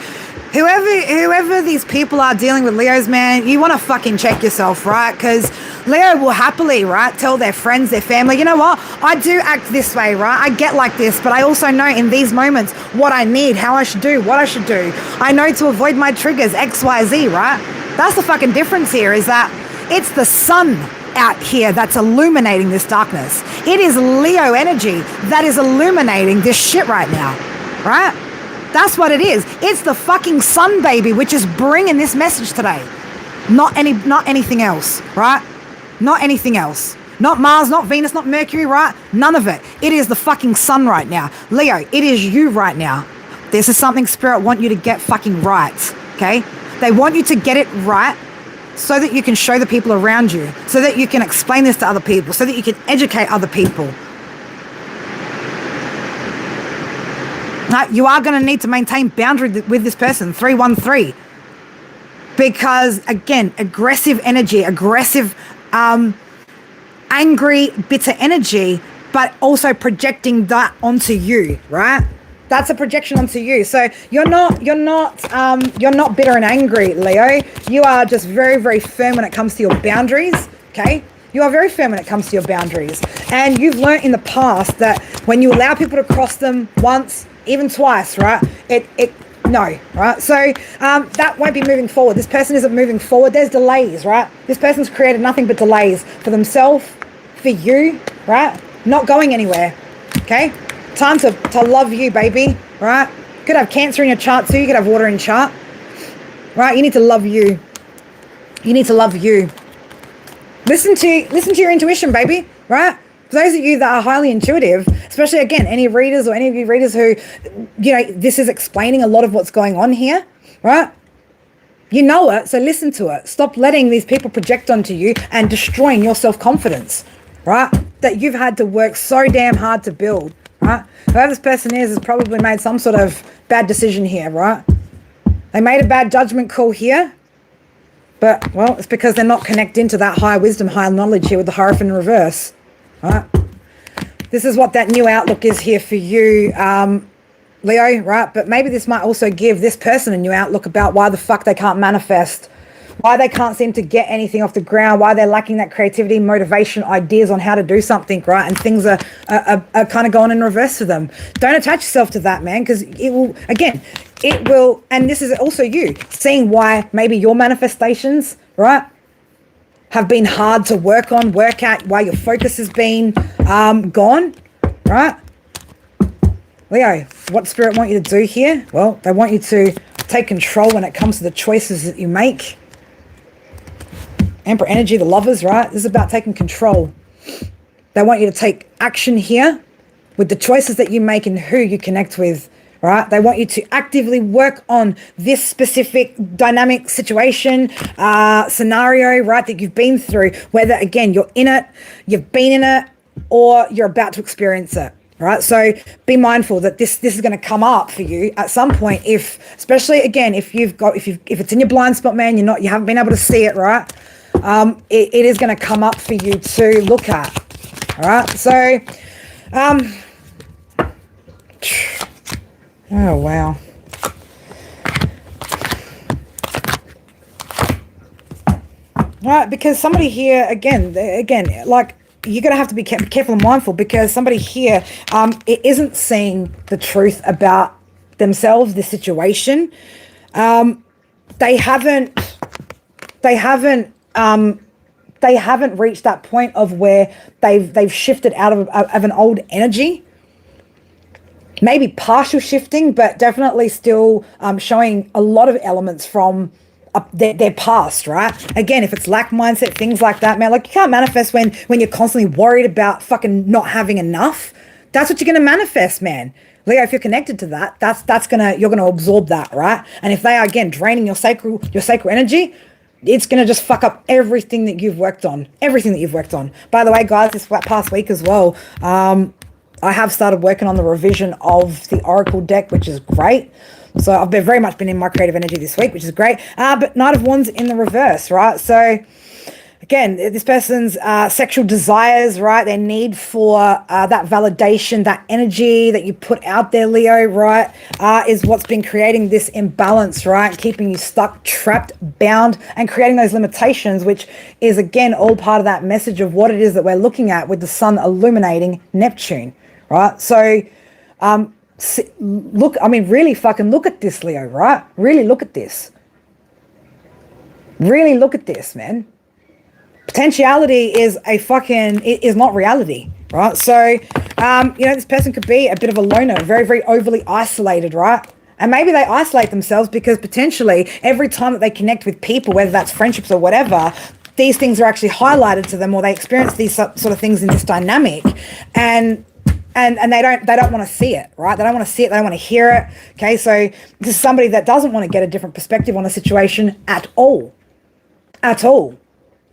whoever these people are dealing with Leos, man, you want to fucking check yourself, right? Because Leo will happily, right, tell their friends, their family, you know what? I do act this way, right? I get like this, but I also know in these moments what I need, how I should do, what I should do. I know to avoid my triggers, X, Y, Z, right? That's the fucking difference here, is that it's the sun out here that's illuminating this darkness. It is Leo energy that is illuminating this shit right now, right? That's what it is. It's the fucking sun, baby, which is bringing this message today. Not anything else, right? Not anything else. Not Mars, not Venus, not Mercury, right? None of it. It is the fucking sun right now. Leo, it is you right now. This is something Spirit want you to get fucking right, okay? They want you to get it right so that you can show the people around you, so that you can explain this to other people, so that you can educate other people. You are going to need to maintain boundary with this person, 313. Because, again, aggressive energy, aggressive, angry, bitter energy, but also projecting that onto you, right? That's a projection onto you. So you're not bitter and angry, Leo. You are just very, very firm when it comes to your boundaries, okay? You are very firm when it comes to your boundaries. And you've learned in the past that when you allow people to cross them once, even twice, right? It No, right? So that won't be moving forward. This person isn't moving forward. There's delays, right? This person's created nothing but delays for themselves, for you, right? Not going anywhere, okay? Time to love you, baby, right? You could have Cancer in your chart too. You could have water in your chart, right? You need to love you. You need to love you. Listen to your intuition, baby, right? For those of you that are highly intuitive, especially, again, any readers or any of you readers who, this is explaining a lot of what's going on here, right? You know it, so listen to it. Stop letting these people project onto you and destroying your self-confidence, right? That you've had to work so damn hard to build, right? Whoever this person is has probably made some sort of bad decision here, right? They made a bad judgment call here, but, well, it's because they're not connecting to that higher wisdom, higher knowledge here with the Hierophant in reverse. Right. This is what that new outlook is here for you, Leo, right? But maybe this might also give this person a new outlook about why the fuck they can't manifest, why they can't seem to get anything off the ground, why they're lacking that creativity, motivation, ideas on how to do something, right? And things are kind of going in reverse for them. Don't attach yourself to that, man, because it will, and this is also you, seeing why maybe your manifestations, right, have been hard to work at, why your focus has been gone, right? Leo, what Spirit want you to do here? Well, they want you to take control when it comes to the choices that you make. Emperor energy, the lovers, right? This is about taking control. They want you to take action here with the choices that you make and who you connect with, right? They want you to actively work on this specific dynamic situation, scenario, right, that you've been through, whether, again, you're in it, you've been in it, or you're about to experience it, right? So be mindful that this is going to come up for you at some point, especially, again, if it's in your blind spot, man, you haven't been able to see it, right? It is going to come up for you to look at, all right? So, oh, wow. Right, because somebody here, again, like, you're going to have to be careful and mindful, because somebody here it isn't seeing the truth about themselves, the situation. They haven't reached that point of where they've shifted out of an old energy. Maybe partial shifting, but definitely still showing a lot of elements from their past, right? Again, if it's lack mindset, things like that, man, like, you can't manifest when you're constantly worried about fucking not having enough. That's what you're going to manifest, man. Leo, if you're connected to that, you're going to absorb that, right? And if they are, again, draining your sacral energy, it's going to just fuck up everything that you've worked on. By the way, guys, this past week as well, I have started working on the revision of the Oracle deck, which is great. So I've very much been in my creative energy this week, which is great. But Knight of Wands in the reverse, right? So again, this person's sexual desires, right? Their need for that validation, that energy that you put out there, Leo, right, is what's been creating this imbalance, right? Keeping you stuck, trapped, bound, and creating those limitations, which is, again, all part of that message of what it is that we're looking at with the sun illuminating Neptune. Right, so really fucking look at this, Leo, right? Really look at this. Really look at this, man. Potentiality is not reality, right? So, this person could be a bit of a loner, very, very overly isolated, right? And maybe they isolate themselves because potentially every time that they connect with people, whether that's friendships or whatever, these things are actually highlighted to them, or they experience these sort of things in this dynamic, and they don't want to see it, right? They don't want to see it. They don't want to hear it. Okay, so this is somebody that doesn't want to get a different perspective on a situation at all. At all.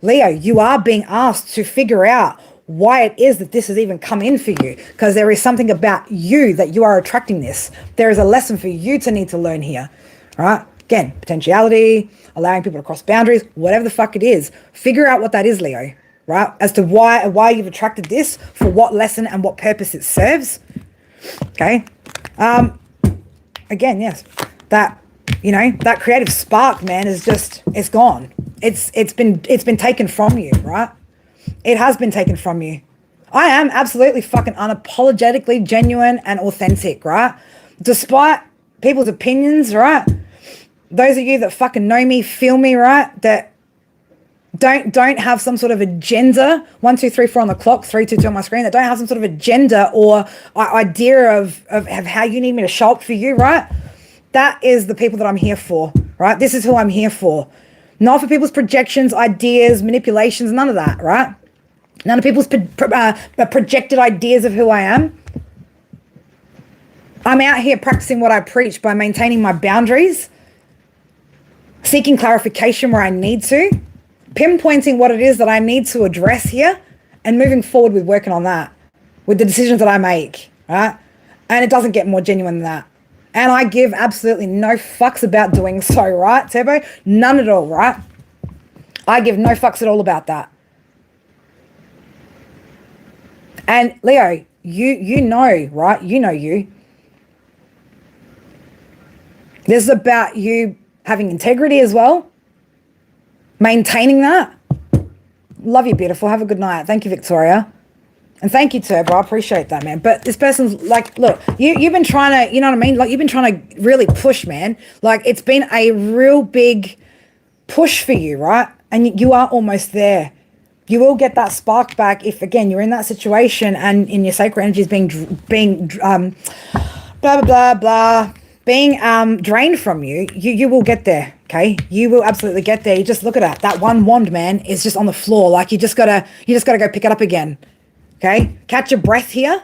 Leo, you are being asked to figure out why it is that this has even come in for you, because there is something about you that you are attracting this. There is a lesson for you to need to learn here, right? Again, potentiality, allowing people to cross boundaries, whatever the fuck it is. Figure out what that is, Leo. Right, as to why you've attracted this, for what lesson and what purpose it serves. Okay, again, yes, that creative spark, man, it's gone. It's been taken from you, right? It has been taken from you. I am absolutely fucking unapologetically genuine and authentic, right? Despite people's opinions, right? Those of you that fucking know me, feel me, right? That don't have some sort of agenda, 1, 2, 3, 4 on the clock, 3, 2, 2 on my screen, that don't have some sort of agenda or idea of how you need me to show up for you, right? That is the people that I'm here for, right? This is who I'm here for. Not for people's projections, ideas, manipulations, none of that, right? None of people's projected ideas of who I am. I'm out here practicing what I preach by maintaining my boundaries, seeking clarification where I need to, pinpointing what it is that I need to address here, and moving forward with working on that, with the decisions that I make, right? And it doesn't get more genuine than that. And I give absolutely no fucks about doing so, right, Turbo? None at all, right? I give no fucks at all about that. And Leo, you know, right? You know you. This is about you having integrity as well. Maintaining that. Love you, beautiful. Have a good night. Thank you, Victoria. And thank you, Turbo. I appreciate that, man. But this person's like, look, you've been trying to, you know what I mean? Like, you've been trying to really push, man. Like, it's been a real big push for you, right? And you are almost there. You will get that spark back if, again, you're in that situation and in your sacred energy is being blah, blah, blah, blah, being drained from you. You will get there, okay? You will absolutely get there. You just look at it. That one wand, man, is just on the floor. Like, you just gotta go pick it up again, okay? Catch your breath here.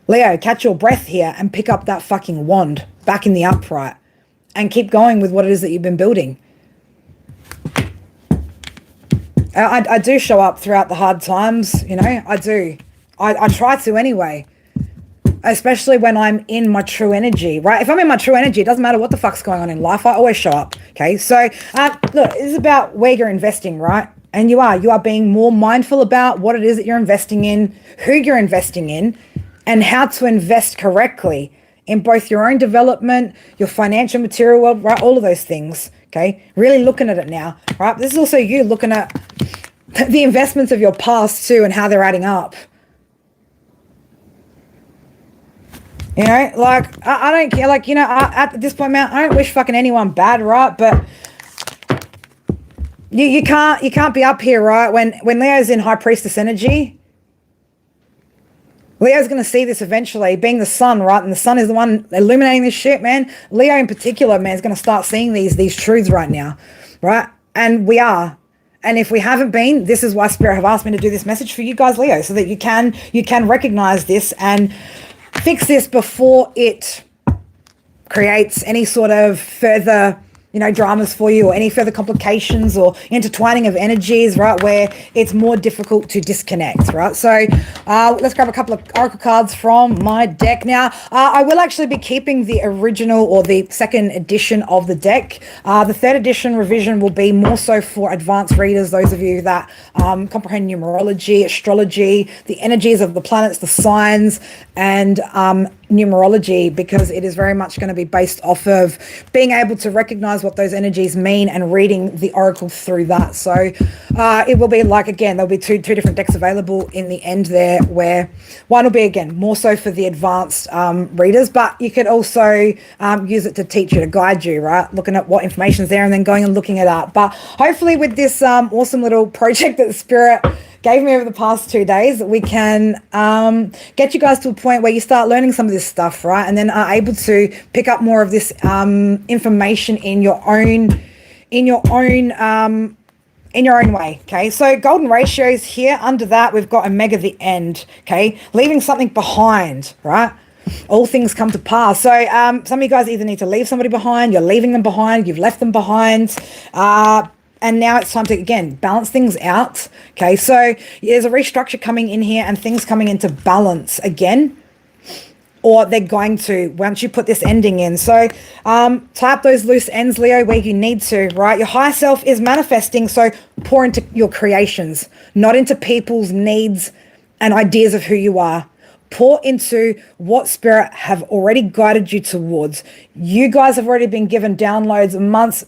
Leo, catch your breath here and pick up that fucking wand back in the upright and keep going with what it is that you've been building. I do show up throughout the hard times, you know, I do. I try to anyway, especially when I'm in my true energy, right? If I'm in my true energy, it doesn't matter what the fuck's going on in life, I always show up, okay? So, look, this is about where you're investing, right? And you are being more mindful about what it is that you're investing in, who you're investing in, and how to invest correctly in both your own development, your financial material world, right? All of those things, okay? Really looking at it now, right? This is also you looking at the investments of your past too and how they're adding up. You know, like, I don't care. Like, you know, at this point, man, I don't wish fucking anyone bad, right? But you can't be up here, right? When Leo's in High Priestess energy, Leo's going to see this eventually, being the sun, right? And the sun is the one illuminating this shit, man. Leo in particular, man, is going to start seeing these truths right now, right? And we are. And if we haven't been, this is why Spirit have asked me to do this message for you guys, Leo, so that you can recognize this and fix this before it creates any sort of further, you know, dramas for you or any further complications or intertwining of energies, right, where it's more difficult to disconnect, right? So let's grab a couple of oracle cards from my deck. Now, I will actually be keeping the original or the second edition of the deck. The third edition revision will be more so for advanced readers, those of you that comprehend numerology, astrology, the energies of the planets, the signs, and numerology, because it is very much going to be based off of being able to recognize what those energies mean and reading the oracle through that. So it will be like, again, there'll be two different decks available in the end there, where one will be, again, more so for the advanced readers, but you could also use it to teach you, to guide you, right? Looking at what information's there and then going and looking it up. But hopefully with this awesome little project that the Spirit gave me over the past 2 days, we can get you guys to a point where you start learning some of this stuff, right? And then are able to pick up more of this information in your own way, okay? So golden ratios here. Under that, we've got Omega, the end, okay? Leaving something behind, right? All things come to pass. So some of you guys either need to leave somebody behind, you're leaving them behind, you've left them behind, and now it's time to, again, balance things out, okay? So there's a restructure coming in here and things coming into balance again, or they're going to once you put this ending in. So tie up those loose ends, Leo, where you need to, right? Your higher self is manifesting, so pour into your creations, not into people's needs and ideas of who you are. Pour into what Spirit have already guided you towards. You guys have already been given downloads months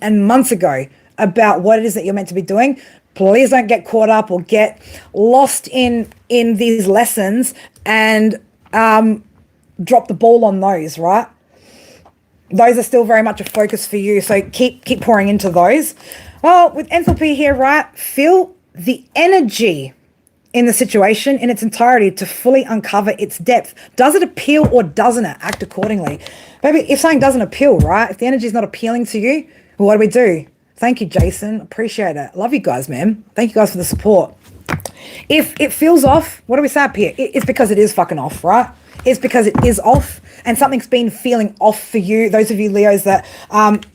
and months ago about what it is that you're meant to be doing. Please don't get caught up or get lost in these lessons and drop the ball on those, right? those are still very much a focus for you. So keep pouring into those. Well, with enthalpy here, right? Feel the energy in the situation in its entirety to fully uncover its depth. Does it appeal or doesn't it? Act accordingly. Maybe if something doesn't appeal, right? If the energy is not appealing to you, well, what do? Thank you, Jason. Appreciate it. Love you guys, man. Thank you guys for the support. If it feels off, what do we say up here? It's because it is fucking off, right? It's because it is off and something's been feeling off for you. Those of you Leos that,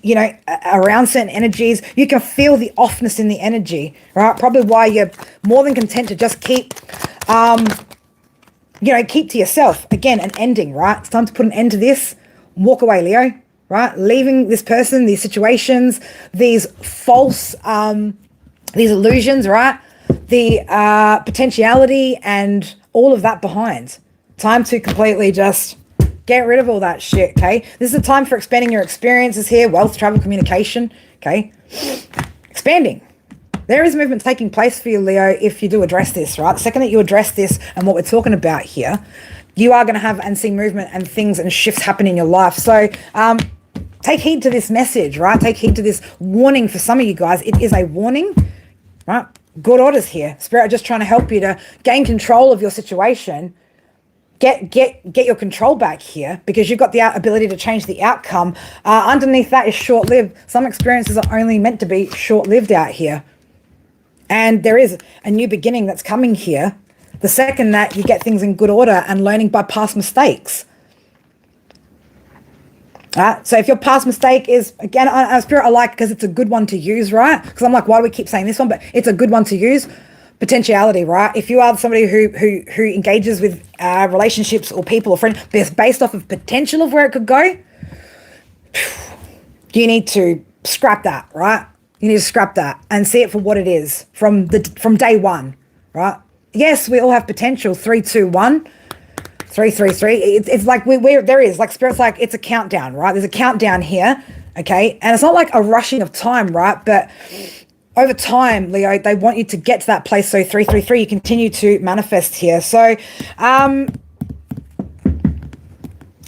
you know, around certain energies, you can feel the offness in the energy, right? Probably why you're more than content to just keep, you know, keep to yourself. Again, an ending, right? It's time to put an end to this. Walk away, Leo, right? Leaving this person, these situations, these false, these illusions, right? The potentiality and all of that behind. Time to completely just get rid of all that shit, okay? This is a time for expanding your experiences here, wealth, travel, communication, okay? Expanding. There is movement taking place for you, Leo, if you do address this, right? The second that you address this and what we're talking about here, you are going to have and see movement and things and shifts happen in your life. So take heed to this message, right? Take heed to this warning for some of you guys. It is a warning, right? Good orders here. Spirit just trying to help you to gain control of your situation. Get your control back here because you've got the ability to change the outcome. Underneath that is short-lived. Some experiences are only meant to be short-lived out here. And there is a new beginning that's coming here. The second that you get things in good order and learning by past mistakes. So if your past mistake is, again, Spirit I like because it's a good one to use, right? Because I'm like, why do we keep saying this one? But it's a good one to use. Potentiality, right? If you are somebody who engages with relationships or people or friends based off of potential of where it could go, you need to scrap that, right? You need to scrap that and see it for what it is from day one, right? Yes, we all have potential. 3, 2, 1, 3, 3, 3. It's like there is like Spirit's like it's a countdown, right? There's a countdown here, okay? And it's not like a rushing of time, right? But over time, Leo, they want you to get to that place. So 3, 3, 3, you continue to manifest here. So,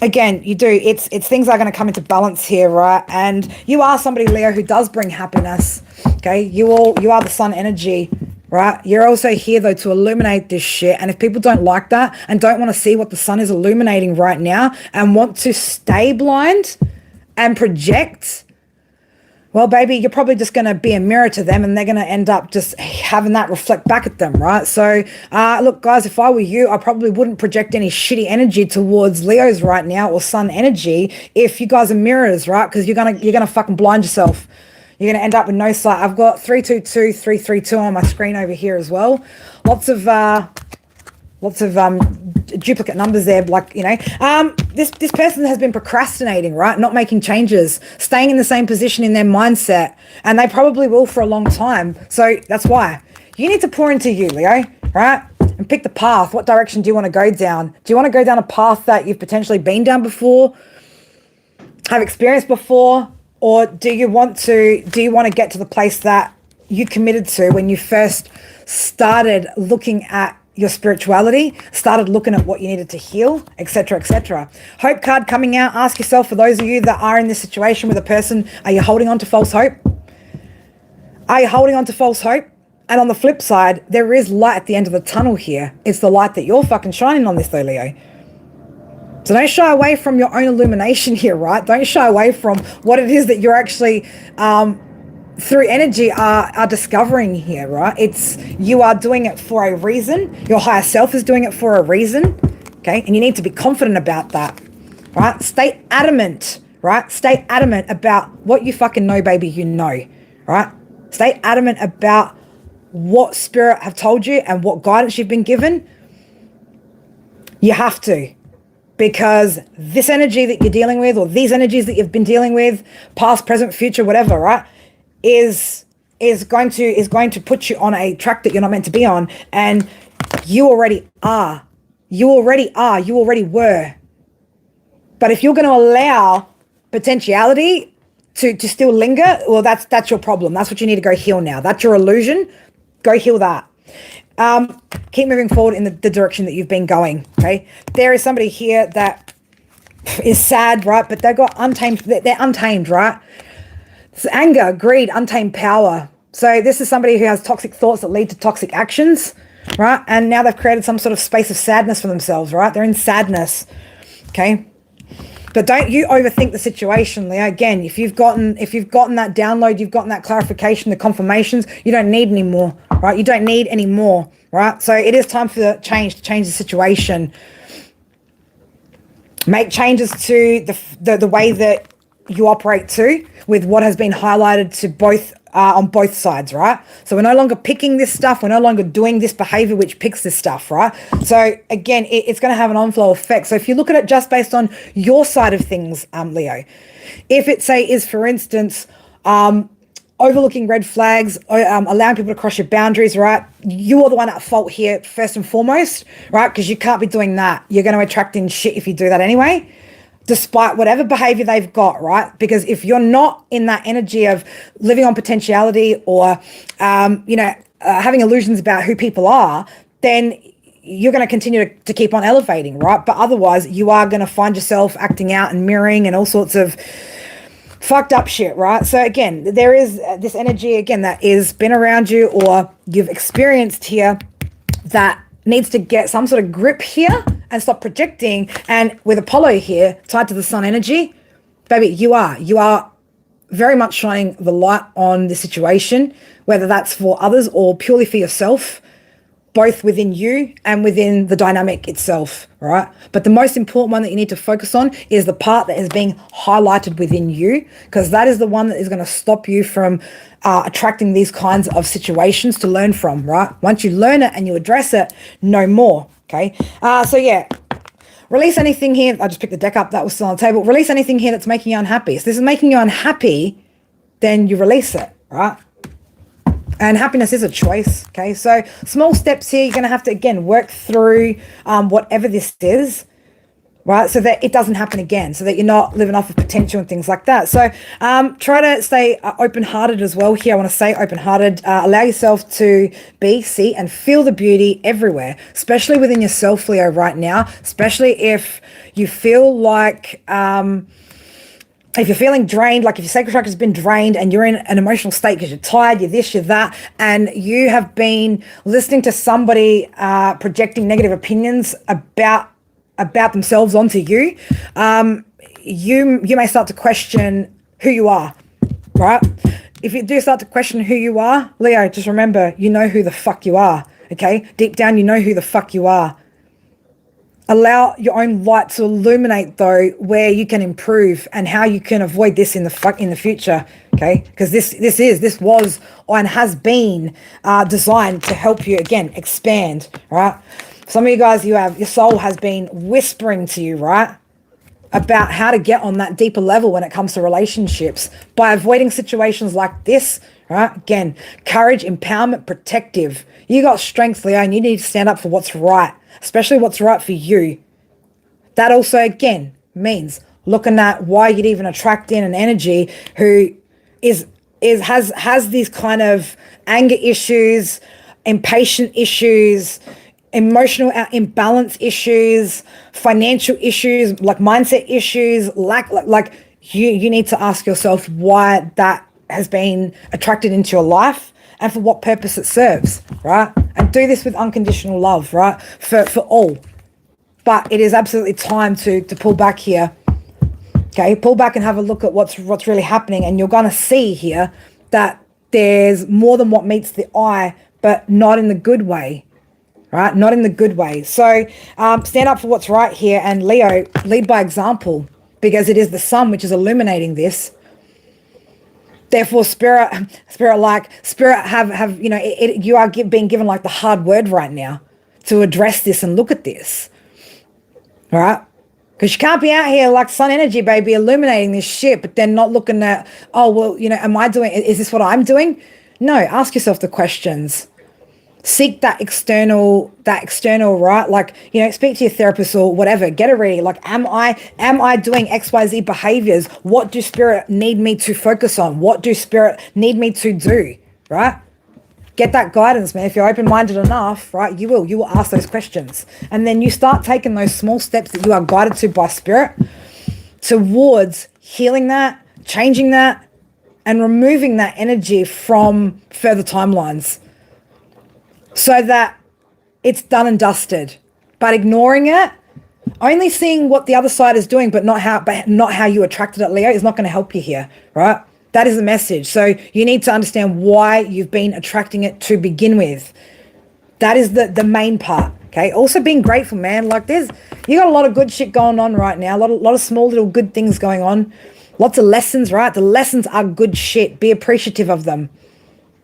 again, you do. It's things are going to come into balance here, right? And you are somebody, Leo, who does bring happiness. Okay, you are the sun energy, right? You're also here though to illuminate this shit. And if people don't like that and don't want to see what the sun is illuminating right now and want to stay blind and project, well, baby, you're probably just going to be a mirror to them and they're going to end up just having that reflect back at them, right? So, look, guys, if I were you, I probably wouldn't project any shitty energy towards Leos right now or sun energy if you guys are mirrors, right? Because you're gonna fucking blind yourself. You're going to end up with no sight. I've got 322, 332 on my screen over here as well. Lots of duplicate numbers there, like, you know. This person has been procrastinating, right? Not making changes, staying in the same position in their mindset, and they probably will for a long time. So that's why you need to pour into you, Leo, right? And pick the path. What direction do you want to go down? Do you want to go down a path that you've potentially been down before, have experienced before, or do you want to get to the place that you committed to when you first started looking at your spirituality, started looking at what you needed to heal, etc., etc. Hope card coming out. Ask yourself, for those of you that are in this situation with a person, are you holding on to false hope? Are you holding on to false hope? And on the flip side, there is light at the end of the tunnel here. It's the light that you're fucking shining on this though, Leo. So don't shy away from your own illumination here, right? Don't shy away from what it is that you're actually through energy are discovering here, right? You are doing it for a reason. Your higher self is doing it for a reason, okay? And you need to be confident about that, right? Stay adamant, right? Stay adamant about what you fucking know, baby, you know, right? Stay adamant about what spirit have told you and what guidance you've been given. You have to. Because this energy that you're dealing with, or these energies that you've been dealing with, past, present, future, whatever, right, is going to put you on a track that you're not meant to be on, and you already are. You already were. But if you're going to allow potentiality to still linger, well, that's your problem. That's what you need to go heal now. That's your illusion. Go heal that. Keep moving forward in the direction that you've been going, okay? There is somebody here that is sad, right? But they've got untamed, they're untamed, right? It's anger, greed, untamed power. So this is somebody who has toxic thoughts that lead to toxic actions, right? And now they've created some sort of space of sadness for themselves, right? They're in sadness, okay? But don't you overthink the situation, Leo. Again, if you've gotten that download, you've gotten that clarification, the confirmations, you don't need any more, right? You don't need any more, right? So it is time for the change to change the situation. Make changes to the way that you operate too, with what has been highlighted to both on both sides, right? So we're no longer picking this stuff. We're no longer doing this behavior which picks this stuff, right? So again, it's going to have an on-flow effect. So if you look at it just based on your side of things, Leo, if it say is, for instance, overlooking red flags, allowing people to cross your boundaries, right? You are the one at fault here first and foremost, right? Because you can't be doing that. You're going to attract in shit if you do that anyway, despite whatever behavior they've got, right? Because if you're not in that energy of living on potentiality or, having illusions about who people are, then you're going to continue to keep on elevating, right? But otherwise, you are going to find yourself acting out and mirroring and all sorts of fucked up shit, right? So again, there is this energy, again, that is been around you or you've experienced here that needs to get some sort of grip here and stop projecting. And with Apollo here tied to the sun energy, baby, you are very much shining the light on the situation, whether that's for others or purely for yourself, both within you and within the dynamic itself, right? But the most important one that you need to focus on is the part that is being highlighted within you, because that is the one that is going to stop you from attracting these kinds of situations to learn from, right? Once you learn it and you address it, no more, okay? So yeah, release anything here. I just picked the deck up that was still on the table. Release anything here that's making you unhappy. If this is making you unhappy, then you release it, right? And happiness is a choice, okay? So small steps here. You're going to have to, again, work through whatever this is, right? So that it doesn't happen again, so that you're not living off of potential and things like that. So try to stay open-hearted as well here. I want to say open-hearted. Allow yourself to be, see, and feel the beauty everywhere, especially within yourself, Leo, right now, especially if you feel like... if you're feeling drained, like if your sacral chakra has been drained and you're in an emotional state because you're tired, you're this, you're that, and you have been listening to somebody projecting negative opinions about themselves onto you, you may start to question who you are, right? If you do start to question who you are, Leo, just remember, you know who the fuck you are, okay? Deep down, you know who the fuck you are. Allow your own light to illuminate, though, where you can improve and how you can avoid this in the future, okay? Because this was and has been designed to help you, again, expand, right? Some of you guys, your soul has been whispering to you, right, about how to get on that deeper level when it comes to relationships by avoiding situations like this, right? Again, courage, empowerment, protective. You got strength, Leo, and you need to stand up for what's right, especially what's right for you. That also, again, means looking at why you'd even attract in an energy who has these kind of anger issues, impatient issues, emotional imbalance issues, financial issues, like mindset issues, like you need to ask yourself why that has been attracted into your life and for what purpose it serves, right? And do this with unconditional love, right? For all. But it is absolutely time to pull back here. Okay, pull back and have a look at what's really happening, and you're gonna see here that there's more than what meets the eye, but not in the good way. Right? Not in the good way. So stand up for what's right here, and Leo, lead by example, because it is the sun which is illuminating this. Therefore, spirit have you are being given like the hard word right now to address this and look at this. All right? Because you can't be out here like sun energy, baby, illuminating this shit, but then not looking at, oh, well, is this what I'm doing? No, ask yourself the questions. Seek that external, right? Like, speak to your therapist or whatever, get a reading. Like, am I doing XYZ behaviors? What do spirit need me to focus on? What do spirit need me to do, right? Get that guidance, man. If you're open-minded enough, right, you will ask those questions. And then you start taking those small steps that you are guided to by spirit. towards healing that, changing that, and removing that energy from further timelines so that it's done and dusted. But ignoring it, only seeing what the other side is doing, but not how you attracted it, Leo, is not going to help you here, right? That is the message. So you need to understand why you've been attracting it to begin with. That is the main part. Okay. Also being grateful, man. Like you got a lot of good shit going on right now. A lot of small little good things going on. Lots of lessons, right? The lessons are good shit. Be appreciative of them.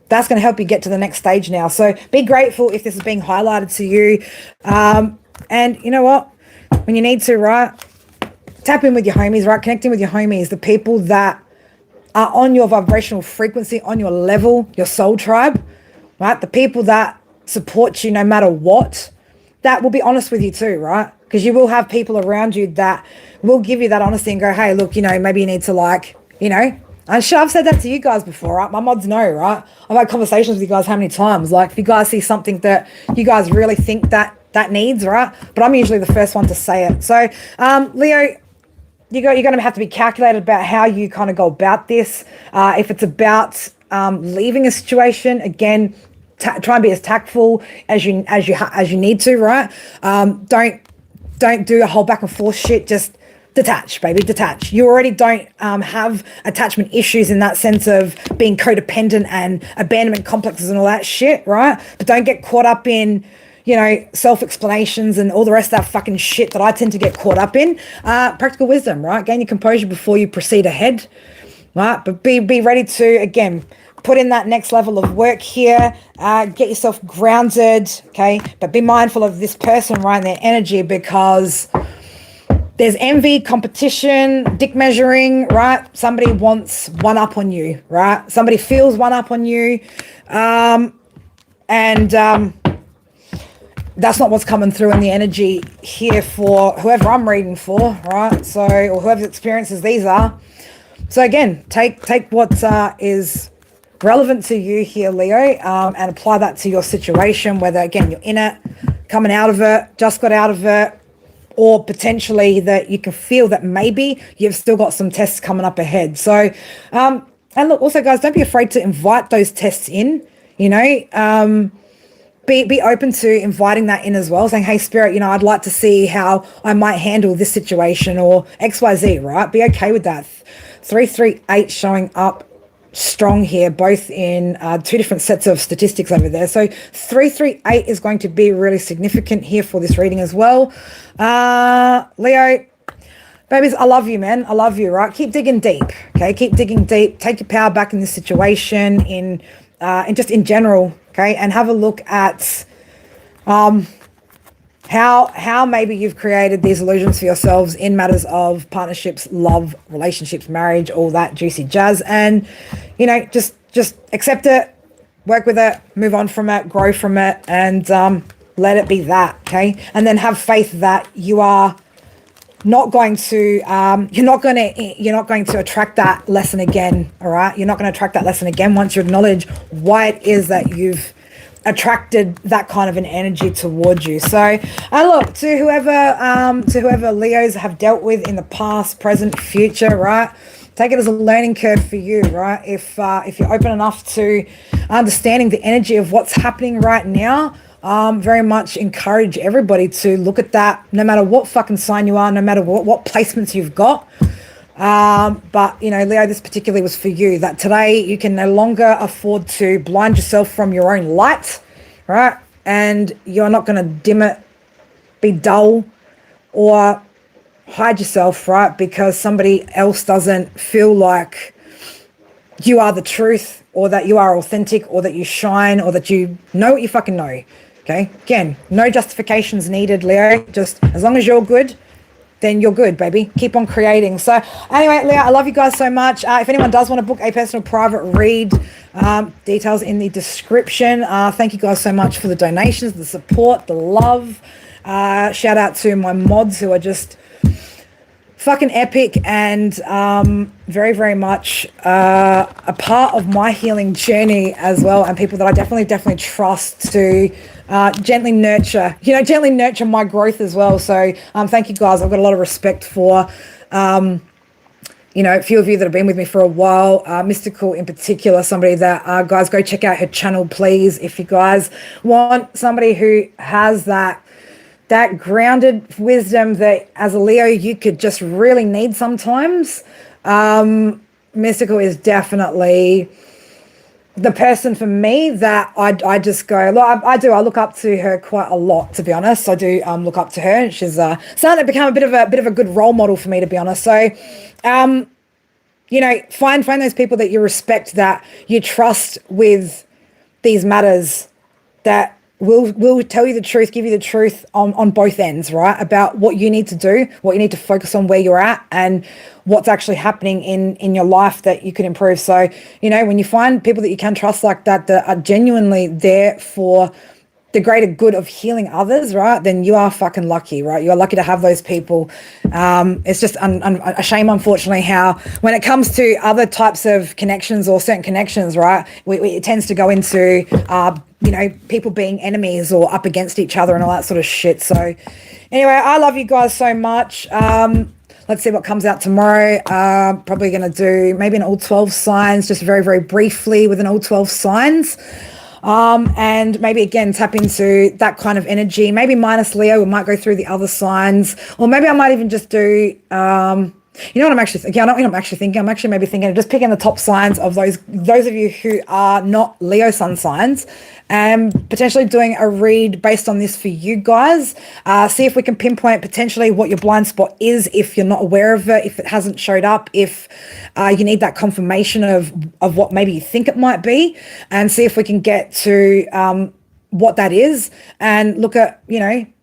That's going to help you get to the next stage now. So be grateful if this is being highlighted to you. And you know what? When you need to, right? Tap in with your homies, right? Connecting with your homies, the people that are on your vibrational frequency, on your level, your soul tribe, right? The people that support you no matter what, that will be honest with you too, right? Because you will have people around you that will give you that honesty and go, hey, look, maybe you need to I'm sure I've said that to you guys before, right? My mods know, right? I've had conversations with you guys how many times? Like, if you guys see something that you guys really think that needs, right? But I'm usually the first one to say it. So, Leo, you're going to have to be calculated about how you kind of go about this. If it's about leaving a situation, again, try and be as tactful as you need to, right? Don't do a whole back and forth shit. Just detach, baby, detach. You already don't have attachment issues in that sense of being codependent and abandonment complexes and all that shit, right? But don't get caught up in, self-explanations and all the rest of that fucking shit that I tend to get caught up in. Practical wisdom, right? Gain your composure before you proceed ahead, right? But be ready to, again, put in that next level of work here, get yourself grounded, okay? But be mindful of this person, right, and their energy, because there's envy, competition, dick measuring, right? Somebody wants one up on you, right? Somebody feels one up on you. That's not what's coming through in the energy here for whoever I'm reading for, right? So, or whoever's experiences these are. So again, take what is relevant to you here, Leo, and apply that to your situation, whether, again, you're in it, coming out of it, just got out of it, or potentially that you can feel that maybe you've still got some tests coming up ahead. So, and look, also, guys, don't be afraid to invite those tests in, be open to inviting that in as well, saying, hey, Spirit, I'd like to see how I might handle this situation or XYZ, right? Be okay with that. 338 showing up strong here, both in two different sets of statistics over there. So 338 is going to be really significant here for this reading as well. Leo, babies, I love you, man. I love you, right? Keep digging deep, okay? Keep digging deep. Take your power back in this situation, in just in general, okay? And have a look at how maybe you've created these illusions for yourselves in matters of partnerships, love, relationships, marriage, all that juicy jazz. And, just accept it, work with it, move on from it, grow from it, and let it be that, okay? And then have faith that you are not going to you're not going to attract that lesson again, all right? You're not going to attract that lesson again once you acknowledge why it is that you've attracted that kind of an energy towards you. So look, to whoever Leos have dealt with in the past, present, future, right? Take it as a learning curve for you, right? If you're open enough to understanding the energy of what's happening right now, very much encourage everybody to look at that, no matter what fucking sign you are, no matter what placements you've got. But Leo, this particularly was for you, that today you can no longer afford to blind yourself from your own light, right? And you're not going to dim it, be dull, or hide yourself, right? Because somebody else doesn't feel like you are the truth, or that you are authentic, or that you shine, or that you know what you fucking know. Okay? Again, no justifications needed, Leo. Just as long as you're good, then you're good, baby. Keep on creating. So anyway, Leo, I love you guys so much. If anyone does want to book a personal private read, details in the description. Thank you guys so much for the donations, the support, the love. Shout out to my mods who are just fucking epic, and very, very much a part of my healing journey as well, and people that I definitely trust to gently nurture my growth as well. So thank you guys. I've got a lot of respect for a few of you that have been with me for a while, Mystical in particular, somebody that, guys, go check out her channel, please. If you guys want somebody who has that grounded wisdom that as a Leo, you could just really need sometimes, Mystical is definitely the person for me that I just go, look, I look up to her quite a lot, to be honest. I do look up to her. She's starting to become a bit of a good role model for me, to be honest. So, find those people that you respect, that you trust with these matters, that will tell you the truth, give you the truth on both ends, right? About what you need to do, what you need to focus on, where you're at, and what's actually happening in your life that you can improve. So, when you find people that you can trust like that are genuinely there for the greater good of healing others, right, then you are fucking lucky, right? You are lucky to have those people. It's just a shame, unfortunately, how when it comes to other types of connections or certain connections, right, it tends to go into, people being enemies or up against each other and all that sort of shit. So anyway, I love you guys so much. Let's see what comes out tomorrow. Probably going to do maybe an all 12 signs, just very, very briefly with an all 12 signs. And maybe again tap into that kind of energy, maybe minus Leo. We might go through the other signs, or maybe I might even just do what I'm actually thinking. I'm actually maybe thinking of just picking the top signs of those of you who are not Leo sun signs, and potentially doing a read based on this for you guys. See if we can pinpoint potentially what your blind spot is, if you're not aware of it, if it hasn't showed up, if you need that confirmation of what maybe you think it might be, and see if we can get to what that is, and look at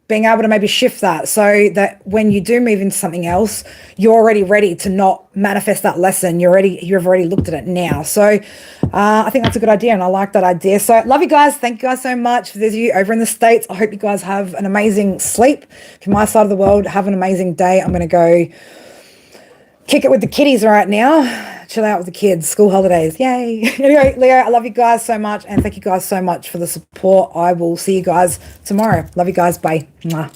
being able to maybe shift that so that when you do move into something else, you're already ready to not manifest that lesson. You've already looked at it now. So I think that's a good idea, and I like that idea. So love you guys. Thank you guys so much. For those of you over in the States, I hope you guys have an amazing sleep. From my side of the world, have an amazing day. I'm going to go kick it with the kiddies right now. Chill out with the kids. School holidays. Yay. Anyway, Leo, I love you guys so much, and thank you guys so much for the support. I will see you guys tomorrow. Love you guys. Bye. Mwah.